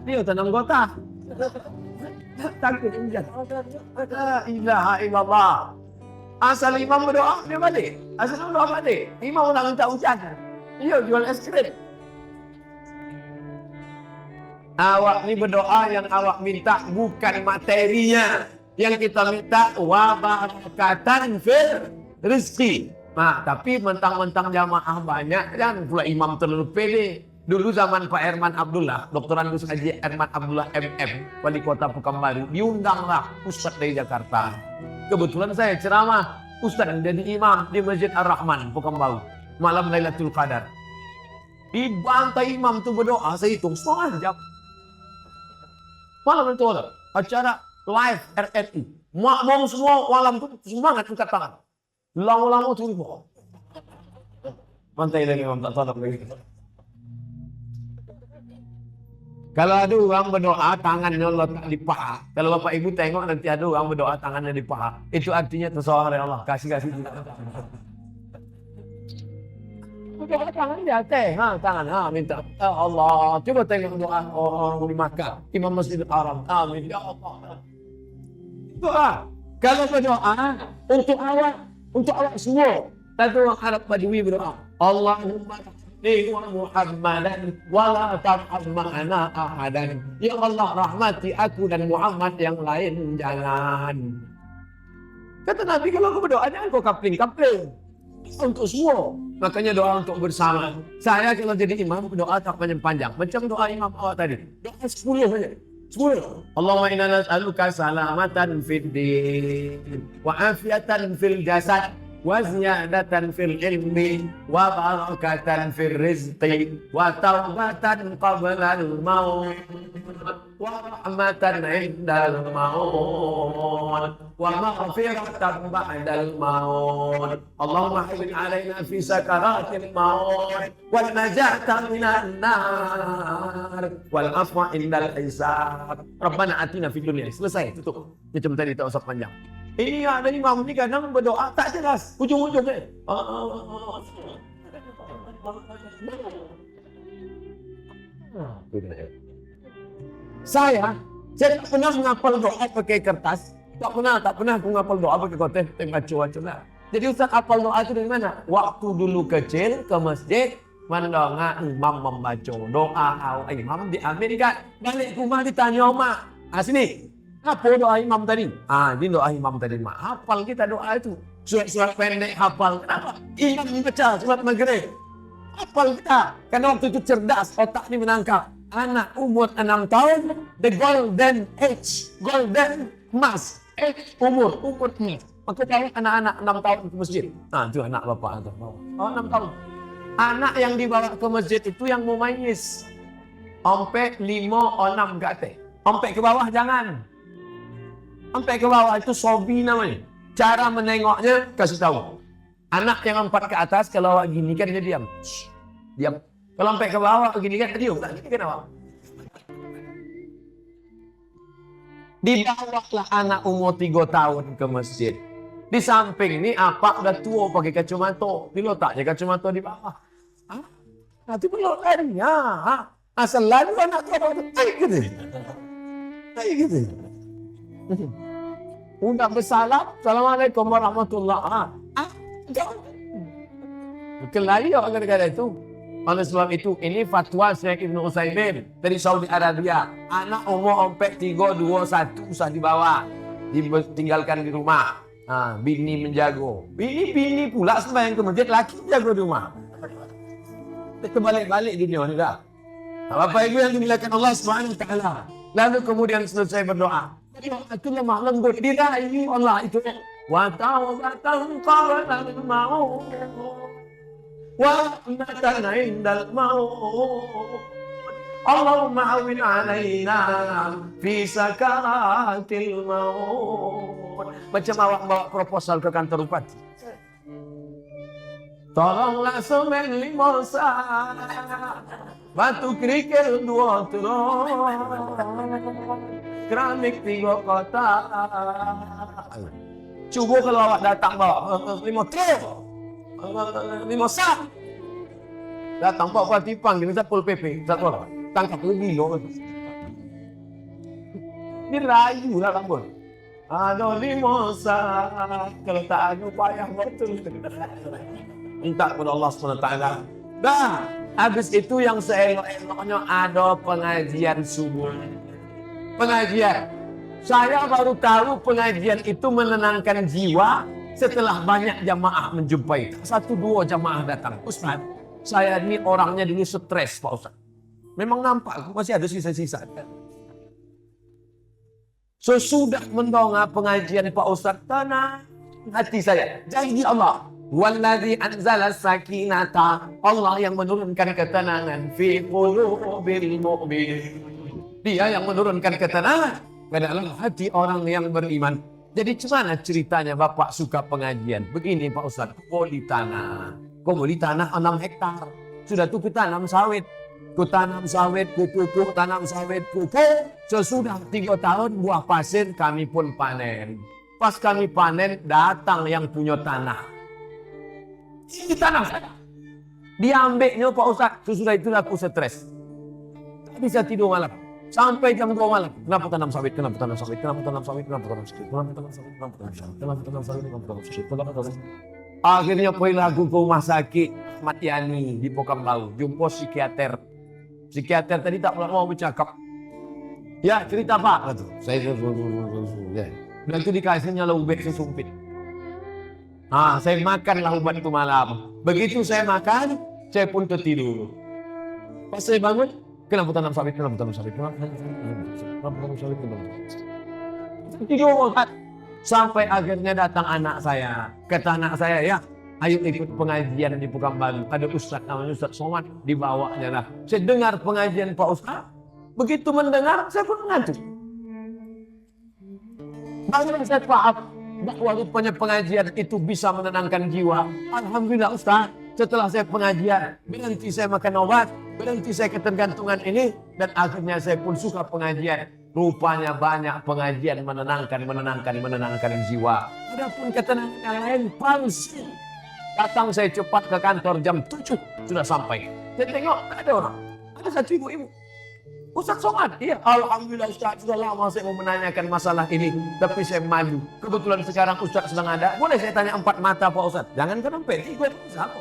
Dia tanam gotah. Takut hujan. La ilaha illallah. Asal imam berdoa, dia balik. Asal imam berdoa balik. Imam nak minta hujan. Dia jual es krim. Awak ni berdoa yang awak minta bukan materinya. Yang kita minta wa barakatan fil rizki. Nah, tapi mentang-mentang jamaah banyak, jangan pula imam terlalu pede. Dulu zaman Pak Herman Abdullah, Dr. Angus Haji Herman Abdullah MM, Wali Kota Pekanbaru, diundanglah Ustadz dari Jakarta. Kebetulan saya ceramah, Ustadz jadi imam di Masjid Ar-Rahman, Pekanbaru, malam Lailatul Qadar. Dibantai imam tu berdoa, saya hitung setengah jam. Malam itu ada acara live RRI. Makmum semua malam tu semangat angkat tangan. Lama-lama turun bawah. Bantai lagi imam tak tolak lagi. Kalau ada orang berdoa tangannya letak di paha. Kalau bapak ibu tengok nanti ada orang berdoa tangannya di paha. Itu artinya tersohor ya Allah. Kasih-kasih. Berdoa tangan di atas. Tangan. Minta. Ya Allah. Coba tengok doa orang di Makkah. Imam Masjidil Haram. Amin. Ya Allah. Doa. Kalau berdoa untuk awak semua. Tentu orang Arab Badui berdoa. Allahumma wa Muhammadan wala tarham ma'ana ahadan. Ya Allah, rahmati aku dan Muhammad, yang lain jangan. Kata Nabi, kalau kau berdoa jangan kau kapling. Untuk semua. Makanya doa untuk bersama. Saya kalau jadi imam berdoa tak panjang-panjang. Macam doa imam awak tadi. Doa 10 saja. 10. Allahumma inna nas'aluka salamatan fid din wa afiatan fil jasad wa ziyadatan fil ilmi wa barakatan fil rizqi wa taubatan qabla al-maut wa rahmatan indal maut wa maghfiratan ba'dal maut. Allahumma hawwin 'alaina fi sakaratil maut wal najata minan nar wal afwa indal hisab. Rabbana atina fid dunya. Selesai, tutup. Macam tadi tak usah panjang. Ini ada imam ni kadang berdoa tak jelas. Ujung-ujungnya. Saya tak pernah menghafal doa pakai kertas. Tak pernah aku menghafal doa pakai kotak. Baca-baca lah. Jadi Ustaz hafal doa itu dari mana? Waktu dulu kecil ke masjid, mendengar imam membaca doa imam diaminkan. Balik rumah ditanya mak. Sini. Apa doa imam tadi? Ini doa imam tadi. Mak, hafal kita doa itu. Surat-surat pendek hafal. Kenapa? Imam membaca surat Maghrib. Hafal kita. Karena waktu itu cerdas, otak ini menangkap. Anak umur 6 tahun, the golden age, golden mass, age umur ini. Maka tahu anak-anak 6 tahun ke masjid. Itu anak bapak itu. 6 tahun. Anak yang dibawa ke masjid itu yang mumayyiz. Sampai 5 atau 6 ke atas. Sampai ke bawah jangan. Sampai ke bawah itu sobi namanya. Cara menengoknya kasih tahu. Anak yang 4 ke atas kalau awak gini kan dia diam. Diam. Kalau sampai ke bawah begini kan dia tak gini kan awak. Dibawahlah anak umur 3 tahun ke masjid. Di samping ni apa udah tua pakai kacamata. Diletaknya kacamata di bawah. Nanti belok lari. Asal lalu anak tua kayak gitu. Kayak gitu. Udah bersalam, Assalamualaikum warahmatullahi wabarakatuh. Kelari orang negara itu. Oleh sebab itu, ini fatwa Syekh Ibn Utsaimin dari Saudi Arabia. Anak umur 4, 3, 2, 1 usah dibawa. Ditinggalkan di rumah. Bini menjago. Bini pula sembahyang ke masjid, laki jago di rumah. Terbalik-balik dunia ni dah. Bapak Ibu yang dimuliakan Allah Subhanahu wa taala. Lalu kemudian selesai berdoa. Itu lemah lembut dirayu Allah itu. Wa taubatan qabla al-maut wa rahmatan indal maut. Allahumma hawwin 'alaina fi sakaratil maut. Macam awak bawa proposal ke kantor bupati. Tolonglah semen 5 sak, batu kerikil 2 turun, keramik 3 kotak. Cuba kalau awak datang bawa 5 truk, 5 sak. Datang Pak Bupati panggil Satpol PP, Satpol tangkap lebih loh. Dirayu lah kamu. Ano limosa, kalau tak ada payah betul. Minta kepada Allah SWT. Dah, habis itu yang seelok-eloknya ada pengajian subuh. Pengajian. Saya baru tahu pengajian itu menenangkan jiwa setelah banyak jamaah menjumpai. 1-2 jamaah datang. Ustaz, saya ini orangnya dulu stres Pak Ustaz. Memang nampak masih ada sisa-sisa. Sesudah mendengar pengajian Pak Ustaz, tenang hati saya. Janji Allah. Walladzi anzala sakinata. Allah yang menurunkan ketenangan fi qulubil mu'minin. Dia yang menurunkan ketenangan ke dalam hati orang yang beriman. Jadi gimana ceritanya Bapak suka pengajian? Begini Pak Ustaz, kok di tanah 6 hektar. Sudah tuh kita tanam sawit. Ku tanam sawit, ku pupuk, tanam sawit, pupuk. Sesudah 3 tahun buah pasir kami pun panen. Pas kami panen datang yang punya tanah. Ini tanah saya. Diambilnya Pak Ustaz. Sesudah itu aku stres. Tak bisa tidur malam. Sampai jam 2 malam. Kenapa tanam sawit? Kenapa tanam sawit? Kenapa tanam sawit? Kenapa tanam sawit? Kenapa tanam sawit? Kenapa tanam sawit? Kenapa tanam sawit? Kenapa tanam sawit? Kenapa tanam sawit? Akhirnya pergi lagu ke rumah sakit Ahmad Yani di Pekanbaru. Jumpa psikiater. Psikiater tadi tak pernah mau bercakap. Ya cerita Pak. Saya dan itu dikasihnya lubek sesumpit. Saya makanlah ubat itu malam. Begitu saya makan, saya pun tertidur. Pas saya bangun, kenapa tanam sawit? Kenapa tanam sawit? Kenapa tanam sawit? Tidur Pak. Sampai akhirnya datang anak saya. Kata anak saya, ya, ayo ikut pengajian di Pekanbaru. Ada Ustaz namanya Ustaz Somad, dibawanya lah. Saya dengar pengajian Pak Ustaz. Begitu mendengar, saya pun ngantuk. Baru saya paham bahwa rupanya pengajian itu bisa menenangkan jiwa. Alhamdulillah Ustaz, setelah saya pengajian, berhenti saya makan obat, berhenti saya ketergantungan ini, dan akhirnya saya pun suka pengajian. Rupanya banyak pengajian menenangkan jiwa. Adapun ketenangan yang lain palsu. Datang saya cepat ke kantor jam 7 sudah sampai. Saya tengok tak ada orang. Ada satu ibu-ibu. Ustaz Somad, iya. Alhamdulillah Ustaz, sudah lama saya mau menanyakan masalah ini, tapi saya malu. Kebetulan sekarang Ustaz sedang ada. Boleh saya tanya 4 mata Pak Ustaz? Jangan sampai 3 siapa?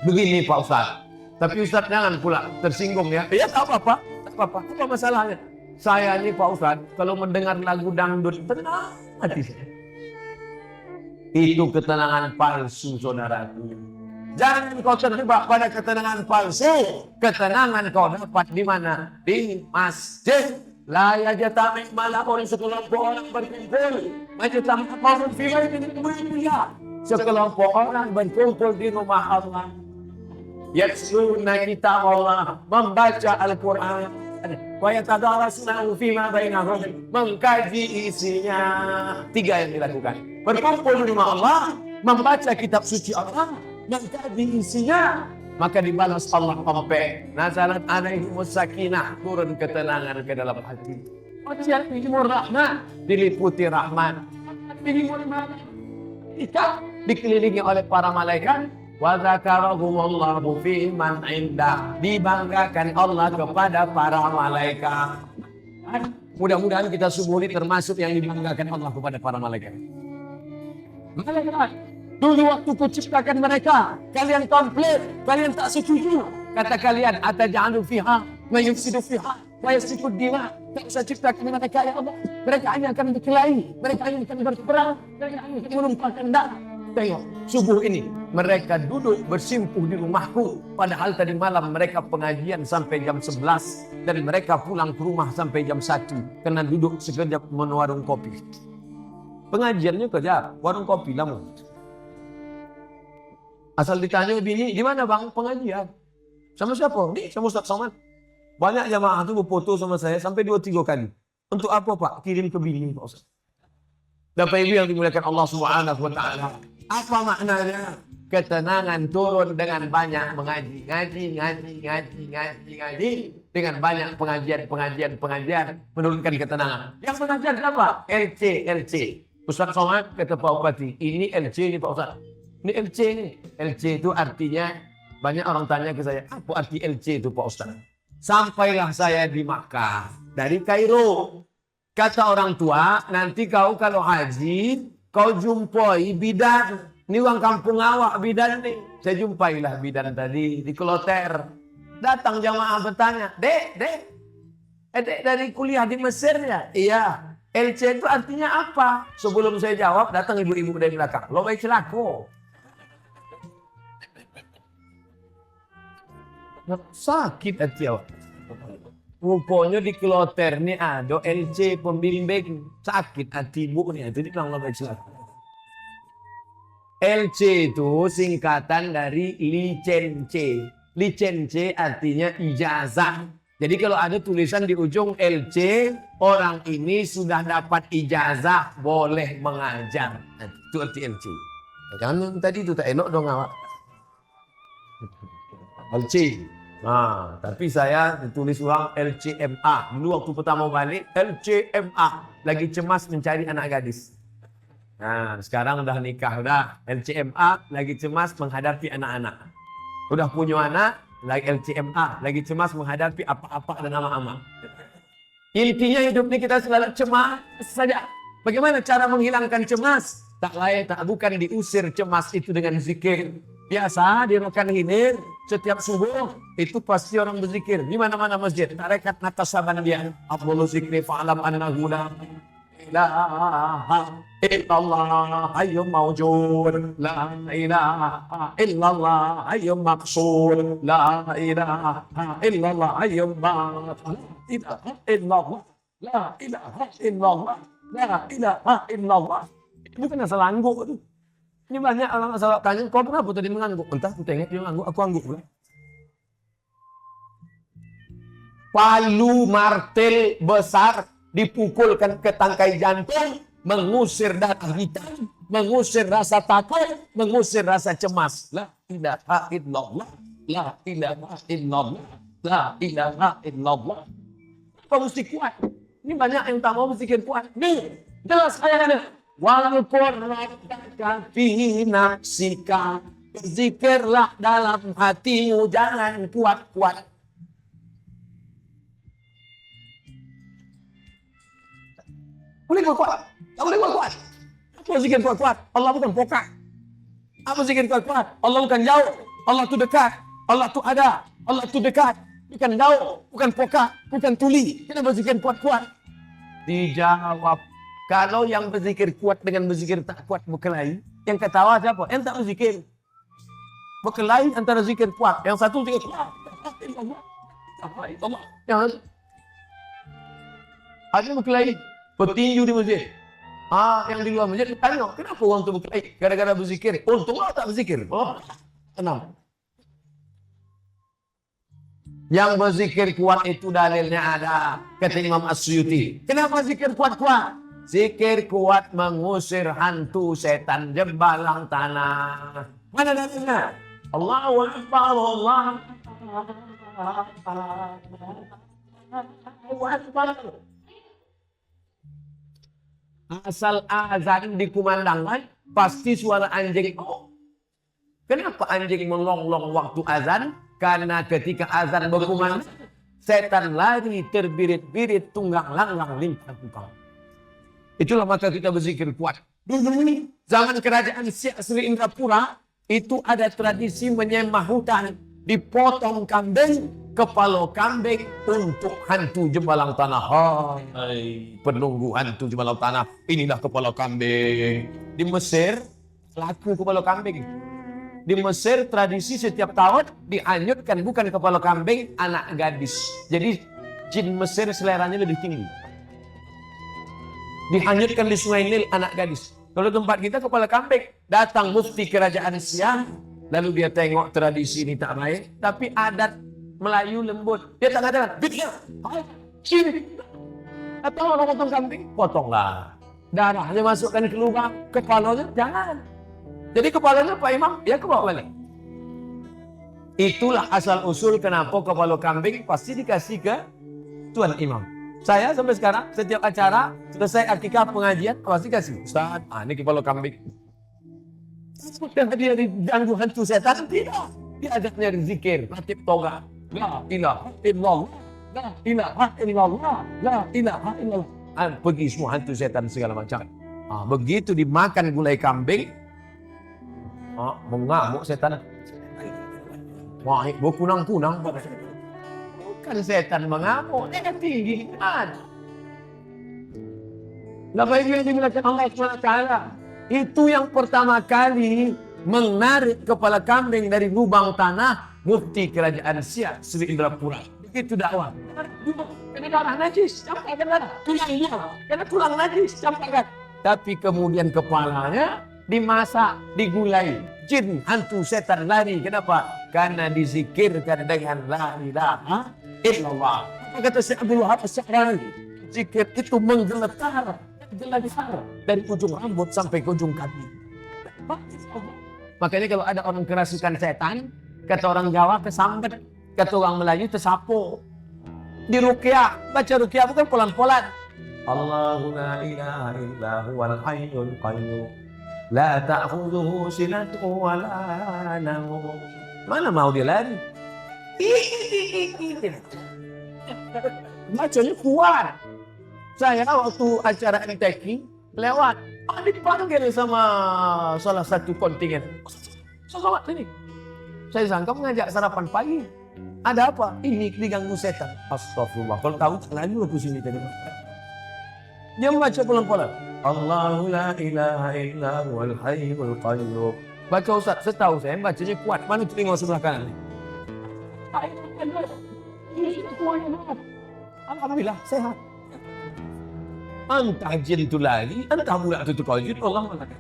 Begini Pak Ustaz. Tapi Ustaz jangan pula tersinggung ya. Iya tak apa-apa. Tak apa-apa. Apa masalahnya? Saya ini Pak Ustaz, kalau mendengar lagu dangdut, tenang hati saya. Itu ketenangan palsu saudaraku. Jangan kau terjebak pada ketenangan palsu. Ketenangan kau dapat di mana? Di masjid. La yajtami' mala'un sekelompok orang berkumpul. Majtami' qaumun fi baitillah. Sekelompok orang berkumpul di rumah Allah. Yatluna kitab Allah, membaca Al-Quran. Wa yatadarasunahu fima bainahum, mengkaji isinya. 3 yang dilakukan. Berkumpul di rumah Allah, membaca kitab suci Allah, mengkaji isinya, maka dibalas Allah sampai nazalat alaihimus sakinah, turun ketenangan ke dalam hati. Wajah bihimur rahmat, diliputi rahmat. Bihimur malaika, dikelilingi oleh para malaikat. Wa dzakarahumullahu fi man indah, dibanggakan Allah kepada para malaikat. Mudah-mudahan kita subuh ini termasuk yang dibanggakan Allah kepada para malaikat. Malaikat, dulu waktu ku ciptakan mereka, kalian komplain, kalian tak setuju. Kata kalian, ataj'alu fiha wa yufsidu fiha wa yasfiku dima. Tak usah ciptakan mereka ya Allah. Mereka hanya akan berkelahi, mereka hanya akan berperang, mereka hanya akan menumpahkan darah. Tengok, subuh ini mereka duduk bersimpuh di rumahku. Padahal tadi malam mereka pengajian sampai jam 11. Dan mereka pulang ke rumah sampai jam 1. Karena duduk sekejap warung kopi. Pengajiannya kerja, warung kopi lama. Asal ditanya bini, di mana bang pengajian? Sama siapa? Nih, sama Ustaz Somad. Banyak jamaah itu berfoto sama saya sampai 2-3 kali. Untuk apa Pak? Kirim ke bini Pak Ustaz. Bapak Ibu yang dimuliakan Allah Subhanahu wa taala. Apa maknanya? Ketenangan turun dengan banyak mengaji, ngaji. Dengan banyak pengajian, menurunkan ketenangan. Yang mengajar apa? LC. Ustaz Somad kata Pak Bupati, ini LC ini Pak Ustaz. Ini LC nih. LC itu artinya, banyak orang tanya ke saya, apa arti LC itu Pak Ustaz? Sampailah saya di Makkah dari Kairo. Kata orang tua, nanti kau kalau haji, kau jumpai bidan. Ini orang kampung awak bidan nih. Saya jumpailah bidan tadi di kloter. Datang jamaah bertanya, Dek, Dek dari kuliah di Mesir ya? Iya. LC itu artinya apa? Sebelum saya jawab, datang ibu-ibu dari belakang. Lo baik celako. Sakit hati awak. Rupanya di kloter ni ada LC pembimbing. Sakit hati ibu ni. Itu dibilang lo baik celako. LC itu singkatan dari licence. Licence artinya ijazah. Jadi kalau ada tulisan di ujung LC, orang ini sudah dapat ijazah boleh mengajar. Nah, itu arti LC. Jangan tadi itu tak enak dong awak. LC. Nah, tapi saya ditulis ulang LCMA. Dulu waktu pertama balik LCMA. Lagi cemas mencari anak gadis. Nah, sekarang udah nikah, udah LCMA, lagi cemas menghadapi anak-anak. Udah punya anak, lagi LCMA, lagi cemas menghadapi apa-apa dan ama-ama. Intinya hidup ini kita selalu cemas saja. Bagaimana cara menghilangkan cemas? Tak lain, tak bukan diusir cemas itu dengan zikir. Biasa di Rokan Hilir, setiap subuh, itu pasti orang berzikir. Di mana-mana masjid, tarekat natasaban dia. Afdalu zikri fa'alam annahu la ilaha illallah hayyum mawjud. La ilaha illallah hayyum maqsud. La ilaha illallah hayyum maqsud. La ilaha illallah. La ilaha illallah. La ilaha illallah. Bukan asal angguk tu. Ini banyak orang asal tanya, kau kenapa tadi mengangguk? Entah, aku tengok dia mengangguk, aku angguk pula. Palu martel besar dipukulkan ke tangkai jantung, mengusir darah hitam, mengusir rasa takut, mengusir rasa cemas. La ilaha illallah, la ilaha illallah, la ilaha illallah. Kau mesti kuat. Ini banyak yang tak mau bersikir kuat. Nih, jelas ayatnya. Walaupun rabbaka fi nafsika, berzikirlah dalam hatimu, jangan kuat-kuat. Boleh kuat-kuat? Tak boleh kuat-kuat. Apa zikir kuat-kuat? Allah bukan pokak. Apa zikir kuat-kuat? Allah bukan jauh. Allah tu dekat. Allah tu ada. Allah tu dekat. Bukan jauh, bukan pokak, bukan tuli. Kenapa zikir kuat-kuat? Dijawab. Kalau yang berzikir kuat dengan berzikir tak kuat berkelahi, yang ketawa siapa? Yang tak berzikir. Berkelahi antara zikir kuat. Yang satu zikir kuat. Yang ada berkelahi. Petinju di masjid. Yang di luar masjid tanya, kenapa orang tu berkelahi? Gara-gara berzikir. Untung Allah tak berzikir. Tenang. Yang berzikir kuat itu dalilnya ada. Kata Imam As-Suyuti. Kenapa zikir kuat-kuat? Zikir kuat mengusir hantu setan jembalang tanah. Mana dalilnya? Allahu Akbar, Allahu Akbar. Asal azan dikumandangkan, pasti suara anjing. Oh, kenapa anjing melonglong waktu azan? Karena ketika azan berkumandang, setan lari terbirit-birit tunggang langgang limpah-limpah. Itulah maka kita berzikir kuat. Dulu zaman kerajaan Sri Indrapura itu ada tradisi menyembah hutan, dipotong kambing, kepala kambing untuk hantu jembalang tanah. Hai, penunggu hantu jembalang tanah, inilah kepala kambing. Di Mesir laku kepala kambing. Di Mesir tradisi setiap tahun dihanyutkan bukan kepala kambing, anak gadis. Jadi jin Mesir seleranya lebih tinggi. Dihanyutkan di Sungai Nil anak gadis. Kalau tempat kita kepala kambing, datang mufti kerajaan Siam, lalu dia tengok tradisi ini tak baik, tapi adat Melayu lembut. Dia tak katakan, bid'ah, syirik. Atau orang potong kambing, potonglah. Darahnya masukkan ke lubang, kepalanya jangan. Jadi kepalanya Pak Imam, ya ke bawah balik. Itulah asal usul kenapa kepala kambing pasti dikasih ke Tuan Imam. Saya sampai sekarang setiap acara selesai akikah pengajian pasti kasih. Ustaz, ini kepala kambing. Sudah dia diganggu hantu setan? Tidak. Dia ajaknya zikir, ratib toga. La ilaha illallah. La ilaha illallah. La ilaha illallah. Pergi semua hantu setan segala macam. Begitu dimakan gulai kambing, mengamuk setan. Wah, berkunang-kunang. Bukan setan mengamuk, dia tinggi kan. Lepas itu yang dibilangkan Allah SWT, itu yang pertama kali menarik kepala kambing dari lubang tanah mufti kerajaan Siak Sri Indrapura. Begitu dakwah. Kena darah najis, campakkan darah. Tulangnya, kena tulang najis, campakkan. Tapi kemudian kepalanya dimasak, digulai. Jin, hantu, setan lari. Kenapa? Karena dizikirkan dengan la ilaha illallah. Kata Syekh Abdul Wahab As-Sa'rani, zikir itu menggeletar dari ujung rambut sampai ke ujung kaki. Makanya kalau ada orang kerasukan setan, kata orang Jawa kesambet, kata orang Melayu tersapu. Di ruqyah, baca ruqyah bukan polan-polan. Allahu la ilaha illa huwal hayyul qayyum la ta'khudhuhu sinatun wa la nawm. Mana mau dia lari? Bacanya kuat. Saya waktu acara MTQ lewat, dipanggil sama salah satu kontingen. Selamat sini. Saya sangka mengajak sarapan pagi. Ada apa? Ini diganggu setan. Astagfirullah. Kalau tahu lagi aku sini tadi. Dia membaca pelan-pelan. Allahu la ilaha illa huwal hayyul qayyum. Baca Ustaz, setahu saya bacanya kuat. Mana telinga sebelah kanan ni? Alhamdulillah sehat. Entah jin itu lagi, entah pula itu tukar jin, Allah mengatakan.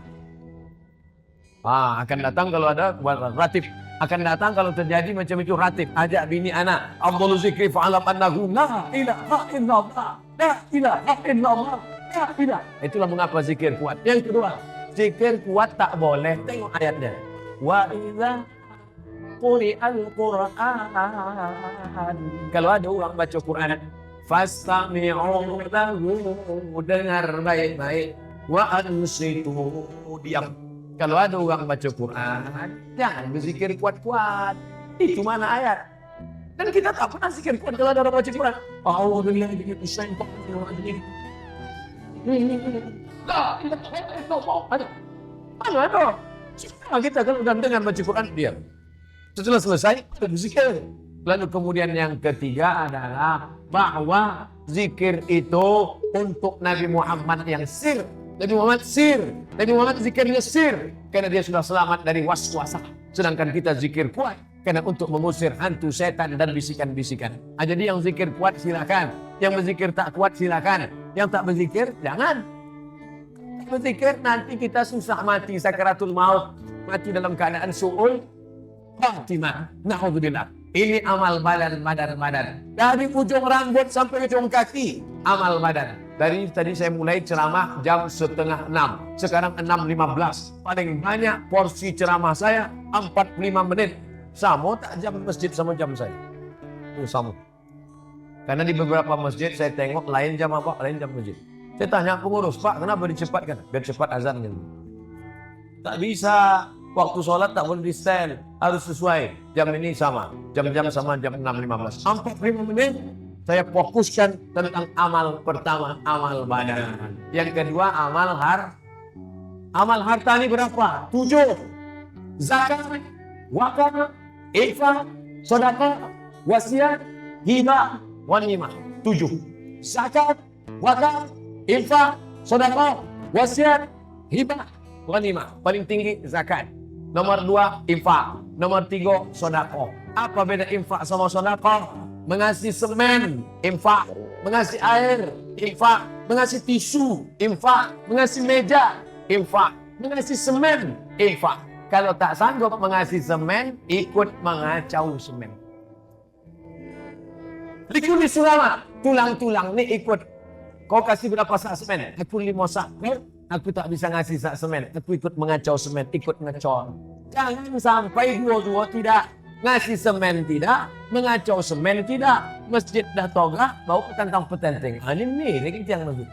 Akan datang kalau ada ratib. Akan datang kalau terjadi macam itu ratib. Ajak bini anak. Afdalu zikri fa'alam annahu la ilaha illallah. La ilaha illallah. La ilaha. Itulah mengapa zikir kuat. Yang kedua, zikir kuat tak boleh. Tengok ayatnya. Wa idza quri'al Qur'an. Kalau ada orang baca Quran, fastami'u lahu, dengar baik-baik, wa ansitu, diam. Kalau ada orang baca Quran, jangan berzikir kuat-kuat. Itu mana ayat? Dan kita tak pernah zikir kuat kalau ada orang baca Quran. A'udzubillahi minasyaitonir rajim. La ilaha illallah. Ada. Kita kalau dengan baca Quran diam. Setelah selesai, kita berzikir. Lalu kemudian yang ketiga adalah bahwa zikir itu untuk Nabi Muhammad yang sir. Nabi Muhammad sir. Nabi Muhammad zikirnya sir. Karena dia sudah selamat dari waswasah. Sedangkan kita zikir kuat. Karena untuk mengusir hantu setan dan bisikan-bisikan. Jadi yang zikir kuat silakan. Yang berzikir tak kuat silakan. Yang tak berzikir jangan. Berzikir nanti kita susah mati sakaratul maut. Mati dalam keadaan su'ul khatimah. Na'udzubillah. Ini amal badan. Dari ujung rambut sampai ujung kaki. Amal badan. Dari tadi saya mulai ceramah jam 5:30. Sekarang 6:15. Paling banyak porsi ceramah saya 45 menit. Sama tak jam masjid sama jam saya? Sama. Karena di beberapa masjid saya tengok lain jam apa, lain jam masjid. Saya tanya pengurus, Pak kenapa dicepatkan? Biar cepat azan gitu. Tak bisa. Waktu sholat tak boleh di stand, harus sesuai. Jam ini sama, jam-jam sama jam 6:15. 45 menit saya fokuskan tentang amal pertama, amal badan. Yang kedua, amal harta ini berapa? 7. Zakat, wakaf, infak, sedekah, wasiat, hibah, ghanimah. 7. Zakat, wakaf, infak, sedekah, wasiat, hibah, ghanimah. Paling tinggi zakat. Nomor 2, infak. Nomor 3, sedekah. Apa beda infak sama sedekah? Mengasih semen, infak. Mengasih air, infak. Mengasih tisu, infak. Mengasih meja, infak. Mengasih semen, infak. Kalau tak sanggup mengasih semen, ikut mengacau semen. Likuli selamat. Tulang-tulang ni ikut. Kau kasih berapa sak semen? Aku 5 sak. Aku tak bisa ngasih sak semen. Aku ikut mengacau semen, ikut ngacau. Jangan sampai dua-dua tidak. Ngasih semen tidak, mengacau semen tidak. Masjid dah toga, bawa petantang petenteng. Ini kita yang masjid.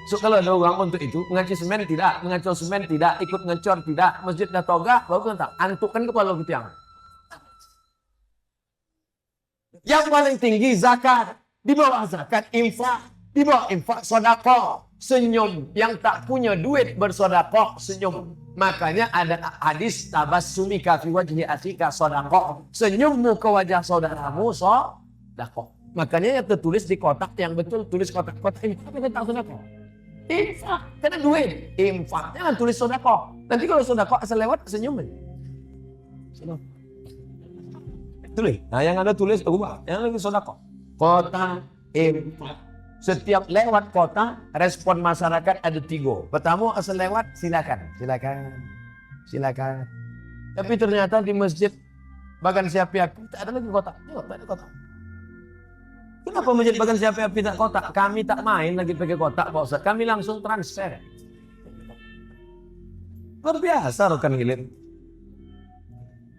So kalau ada orang untuk itu, mengaci semen tidak, mengacau semen tidak, ikut ngecor tidak, masjid dah toga, baru kan tak, antukkan kepala ketiang. Yang paling tinggi zakat, di bawah zakat infak, di bawah infak sedekah. Senyum, yang tak punya duit bersedekah senyum. Makanya ada hadis tabassumika fi wajhi akhika sedekah. Senyummu ke wajah saudaramu sedekah. Makanya yang tertulis di kotak yang betul tulis kotak-kotak infak itu tak sedekah. Infak, kena duit. Infak, jangan tulis sedekah. Nanti kalau sedekah asal lewat senyum. Tulis. Nah, yang ada tulis ubah, yang lagi sedekah. Kota infak. Setiap lewat kota, respon masyarakat ada 3. Pertama, asal lewat silakan. Tapi ternyata di masjid Bagan Siapi tak ada lagi kota. Tak ada kota. Kenapa masjid Bagan Siapi tak kotak? Kami tak main lagi pakai kotak, Pak Ustaz. Kami langsung transfer. Luar biasa rekan hilir.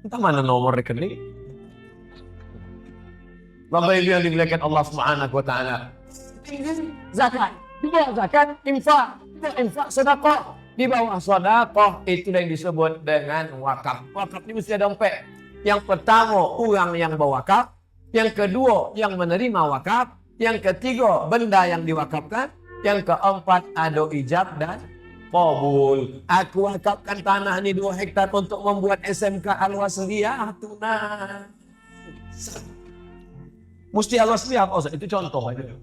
Entah mana nomor rekening. Bapak Ibu yang dimuliakan Allah Subhanahu wa taala. Zakat, di bawah zakat infak, infak sedekah. Di bawah sedekah itu yang disebut dengan wakaf. Wakaf ini mesti ada 4. Yang pertama orang yang berwakaf. Yang kedua, yang menerima wakaf. Yang ketiga, benda yang diwakafkan. Yang keempat, ada ijab dan qabul. Aku wakafkan tanah ini 2 hektar untuk membuat SMK Al-Wasliyah tunai. Mesti Al-Wasliyah, itu contoh aja.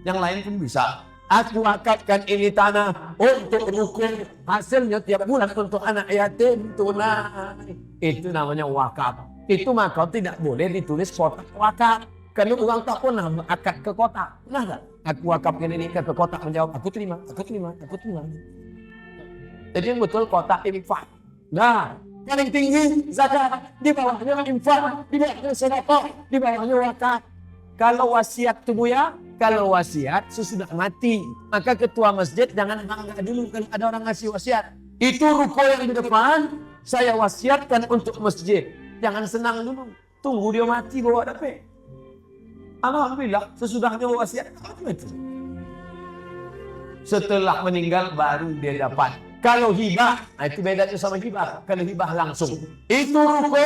Yang lain pun bisa. Aku wakafkan ini tanah untuk rukun. Hasilnya tiap bulan untuk anak yatim tunai. Itu namanya wakaf. Itu maka tidak boleh ditulis kotak wakaf. Karena orang tak pernah akad ke kotak. Nah tak? Aku wakafkan ini ke kotak menjawab, aku terima. Jadi yang betul kotak infak. Nah, paling tinggi zakat, di bawahnya infak, di bawahnya sedekah, di bawahnya wakaf. Kalau wasiat tubuh ya, kalau wasiat sesudah mati, maka ketua masjid jangan bangga dulu kalau ada orang ngasih wasiat. Itu ruko yang di depan, saya wasiatkan untuk masjid. Jangan senang dulu, tunggu dia mati bawa dapat. Alhamdulillah, sesudahnya wasiat itu. Setelah meninggal baru dia dapat. Kalau hibah, itu bedanya sama hibah. Kalau hibah langsung, itu ruko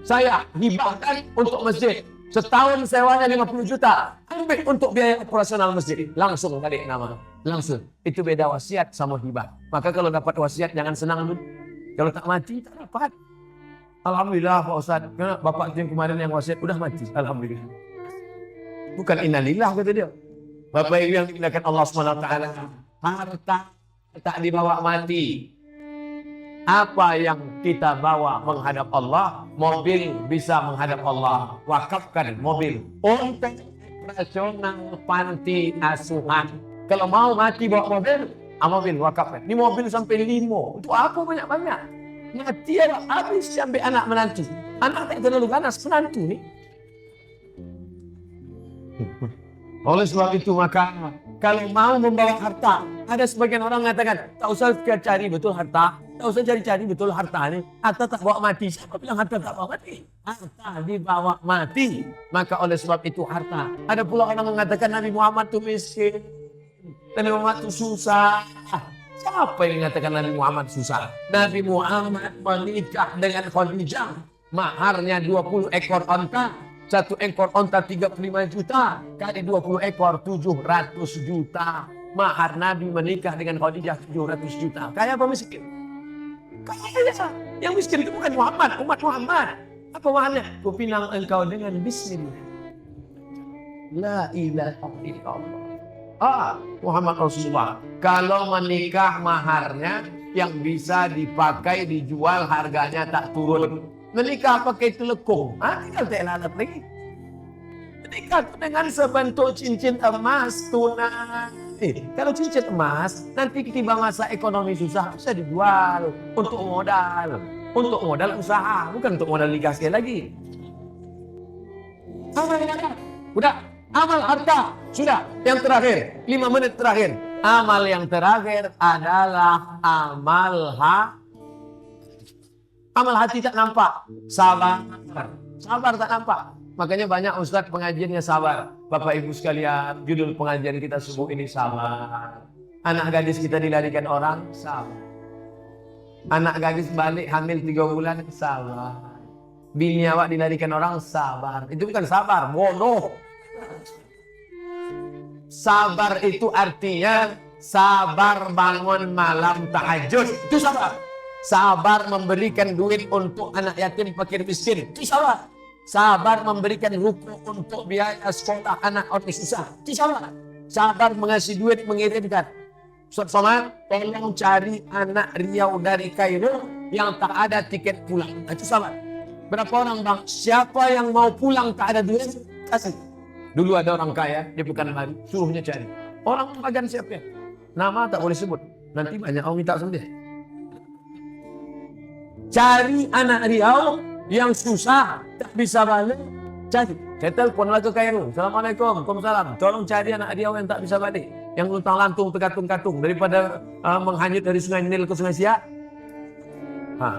saya hibahkan untuk masjid. Setahun sewanya 50 juta. Ambil untuk biaya operasional masjid. Langsung balik nama. Langsung. Itu beda wasiat sama hibah. Maka kalau dapat wasiat jangan senang dulu. Kalau tak mati tak dapat. Alhamdulillah Pak Ustaz. Karena bapak yang kemarin yang wasiat udah mati. Alhamdulillah. Bukan innalillah kata dia. Bapak Ibu yang dimuliakan Allah SWT. Harta tak dibawa mati. Apa yang kita bawa menghadap Allah, mobil bisa menghadap Allah. Wakafkan mobil untuk operasional panti asuhan. Kalau mau mati bawa mobil wakafkan. Ini mobil sampai 5. Untuk apa banyak-banyak? Mati ada habis sampai anak menantu. Anak tak terlalu ganas, menantu ni. Oleh sebab itu maka kalau mau membawa harta, ada sebagian orang mengatakan tak usah cari betul harta. Tak usah cari-cari betul harta ini. Harta tak bawa mati. Siapa bilang harta tak bawa mati? Harta dibawa mati. Maka oleh sebab itu harta. Ada pula orang mengatakan Nabi Muhammad itu miskin. Nabi Muhammad itu susah. Siapa yang mengatakan Nabi Muhammad susah? Nabi Muhammad menikah dengan Khadijah. Maharnya 20 ekor onta. 1 ekor onta 35 juta. Kali 20 ekor 700 juta. Mahar Nabi menikah dengan Khadijah 700 juta. Kaya apa miskin? Kaya. Yang miskin itu bukan Muhammad, umat Muhammad. Apa mahalnya? Ku pinang engkau dengan bismillah. La ilaha illallah. Muhammad Rasulullah. Kalau menikah maharnya yang bisa dipakai, dijual, harganya tak turun. Menikah pakai telekung. Tinggal tak lalat lagi. Menikah dengan sebentuk cincin emas tunai. Kalau cincin emas, nanti tiba masa ekonomi susah, bisa dijual untuk modal. Untuk modal usaha, bukan untuk modal nikah sekali lagi. Udah, amal harta. Sudah, yang terakhir, 5 menit terakhir. Amal yang terakhir adalah amal hati tak nampak. Sabar tak nampak. Makanya banyak ustadz pengajiannya sabar. Bapak Ibu sekalian, judul pengajian kita subuh ini sabar. Anak gadis kita dilarikan orang, sabar. Anak gadis balik hamil 3 bulan, sabar. Bini awak dilarikan orang, sabar. Itu bukan sabar, bodoh. Sabar itu artinya sabar bangun malam tahajud. Itu sabar. Sabar memberikan duit untuk anak yatim fakir miskin. Itu sabar. Sabar memberikan ruku untuk biaya sekolah anak orang susah. Itu sabar. Sabar mengasih duit mengirimkan. Ustaz Somad, tolong cari anak Riau dari Kairo yang tak ada tiket pulang. Itu sabar. Berapa orang bang? Siapa yang mau pulang tak ada duit? Kasih. Dulu ada orang kaya, dia bukan lari, suruhnya cari. Orang bagian siapa? Nama tak boleh sebut. Nanti banyak orang minta sendiri. Cari anak Riau yang susah, tak bisa balik. Cari. Saya teleponlah ke Kairo. Assalamualaikum, Waalaikumsalam. Tolong cari anak Riau yang tak bisa balik. Yang luntang lantung, terkatung-katung. Daripada menghanyut dari sungai Nil ke sungai Siak.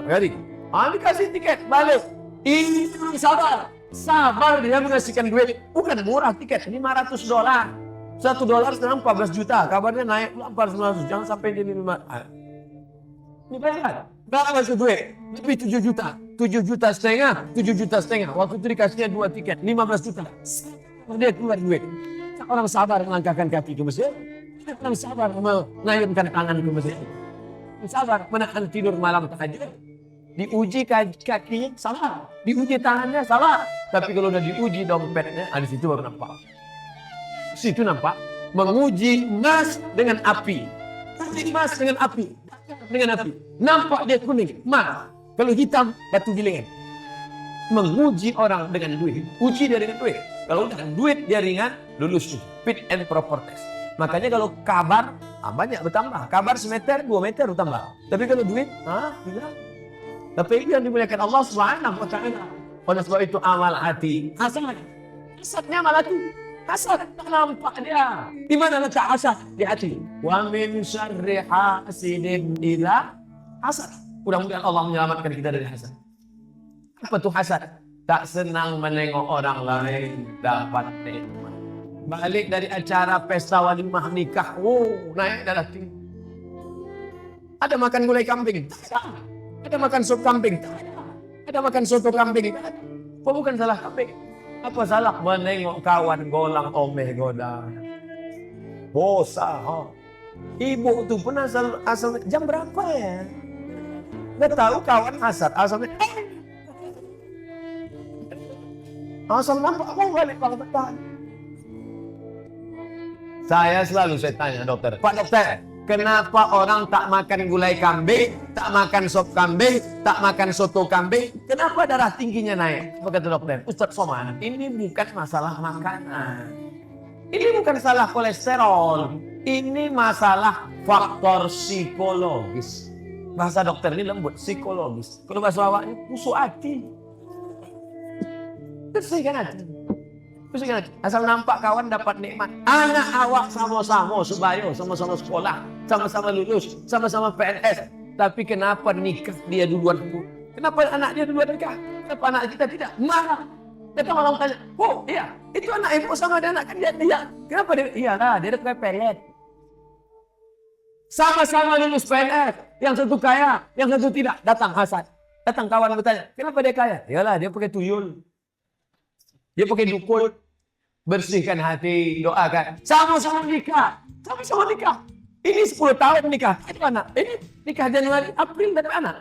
Jadi. Dikasih tiket, balik. Ini sabar. Sabar dia mengasihkan duit. Bukan murah tiket, $500. $1 sekarang 14 juta. Kabarnya naik 400. Jangan sampai jadi 5. Ini bayar. Berapa masuk duit? Lebih 7 juta. 7 juta setengah. 7 juta setengah. Waktu itu dikasihnya 2 tiket. 15 juta. Dia keluar duit. Orang sabar melangkahkan kaki ke masjid. Orang sabar mengayunkan tangan ke masjid. Sabar menahan tidur malam tahajud. Diuji kakinya, salah. Diuji tangannya, salah. Tapi kalau udah diuji dompetnya, di situ baru nampak. Situ nampak. Menguji emas dengan api. Emas dengan api. Dengan api. Nampak dia kuning, emas. Kalau hitam, batu gilingan. Menguji orang dengan duit. Uji dia dengan duit. Kalau dengan duit dia ringan, lulus. Fit and proper test. Makanya kalau kabar, banyak bertambah. Kabar semeter, 2 meter bertambah. Tapi kalau duit, tidak. Tapi itu yang dimuliakan Allah Subhanahu wa Ta'ala. Oleh sebab itu amal hati. Hasad. Hasadnya amal hati. Hasad tak nampak dia. Di mana letak hasad? Di hati. Wa min syarri hasidin idza hasad. Mudah-mudahan Allah menyelamatkan kita dari hasad. Apa tuh hasad? Tak senang menengok orang lain dapat nikmat. Balik dari acara pesta walimah nikah, naik darah tinggi. Ada makan gulai kambing? Ada makan sop kambing? Ada makan soto kambing? Apa bukan salah kambing? Apa salah menengok kawan golang omeh goda? Bosa, Ibu tu pun asal jam berapa ya? Nggak tahu kawan hasad, asalnya asal nampak mau balik kalau bertahan. Saya tanya dokter, Pak dokter, kenapa orang tak makan gulai kambing, tak makan sop kambing, tak makan soto kambing? Kenapa darah tingginya naik? Apa kata dokter? Ustaz Somad, ini bukan masalah makanan. Ini bukan salah kolesterol. Ini masalah faktor psikologis. Bahasa dokter ini lembut, psikologis. Kalau bahasa awaknya, busuk hati. Bersihkan hati. Bersihkan hati. Asal nampak kawan dapat nikmat. Anak awak sama-sama sebayo, sama-sama sekolah, sama-sama lulus, sama-sama PNS. Tapi kenapa nikah dia duluan? Kenapa anak dia duluan nikah? Kenapa anak kita tidak? Marah. Kita malah tanya, iya, itu anak ibu sama ada anak kan dia tidak. Kenapa dia? Iyalah, dia pakai pelet. Sama-sama lulus PNS. Yang satu kaya, yang satu tidak. Datang hasad. Datang kawan bertanya, kenapa dia kaya? Iyalah, dia pakai tuyul. Dia pakai dukun. Bersihkan hati, doakan. Sama-sama nikah. Sama-sama nikah. Ini 10 tahun nikah. Itu anak. Ini nikah Januari, April, dan anak.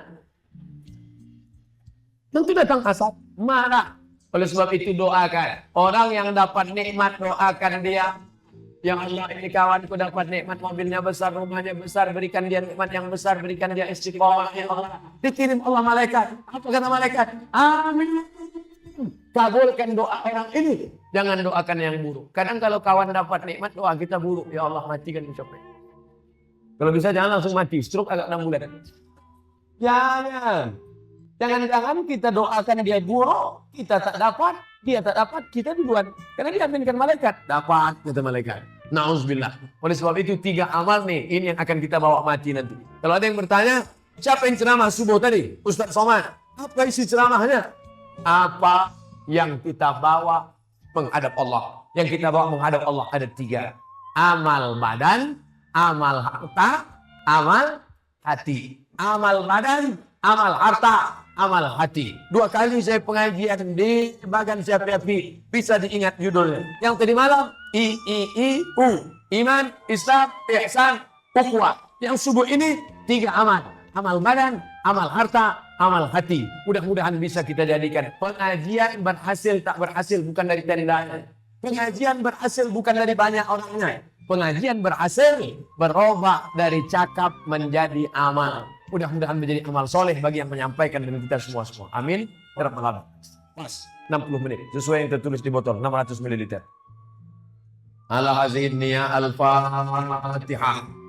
Tentu datang hasad. Marah. Oleh sebab itu doakan. Orang yang dapat nikmat, doakan dia. Yang Allah, ini kawanku dapat nikmat, mobilnya besar, rumahnya besar, berikan dia nikmat yang besar, berikan dia istiqomah ya Allah. Dikirim Allah malaikat. Apa kata malaikat? Amin. Kabulkan doa orang ini. Jangan doakan yang buruk. Kadang kalau kawan dapat nikmat, doa kita buruk. Ya Allah, matikan copet. Kalau bisa jangan langsung mati. Stroke agak 6 bulan. Jangan. Jangan-jangan kita doakan dia buruk, kita tak dapat, dia tak dapat, kita duluan. Karena diaminkan malaikat. Dapat, kata malaikat. Na'udzubillah. Oleh sebab itu 3 amal nih, ini yang akan kita bawa mati nanti. Kalau ada yang bertanya, siapa yang ceramah subuh tadi? Ustaz Somad. Apa isi ceramahnya? Apa yang kita bawa menghadap Allah? Yang kita bawa menghadap Allah ada 3. Amal badan, amal harta, amal hati. Amal badan, amal harta, amal hati. 2 kali saya pengajian di bagan api. Bisa diingat judulnya. Yang tadi malam, I-I-I-U. Iman, Islam, Ihsan, Ukhuwah. Yang subuh ini 3 amal. Amal badan, amal harta, amal hati. Mudah-mudahan bisa kita jadikan. Pengajian berhasil tak berhasil bukan dari tendanya. Pengajian berhasil bukan dari banyak orangnya. Pengajian berhasil berubah dari cakap menjadi amal. Mudah-mudahan menjadi amal soleh bagi yang menyampaikan dengan kita semua. Amin. Ya Rabbal Alamin. Pas 60 menit sesuai yang tertulis di botol 600 ml. Ala hazin niya al-Fatihah.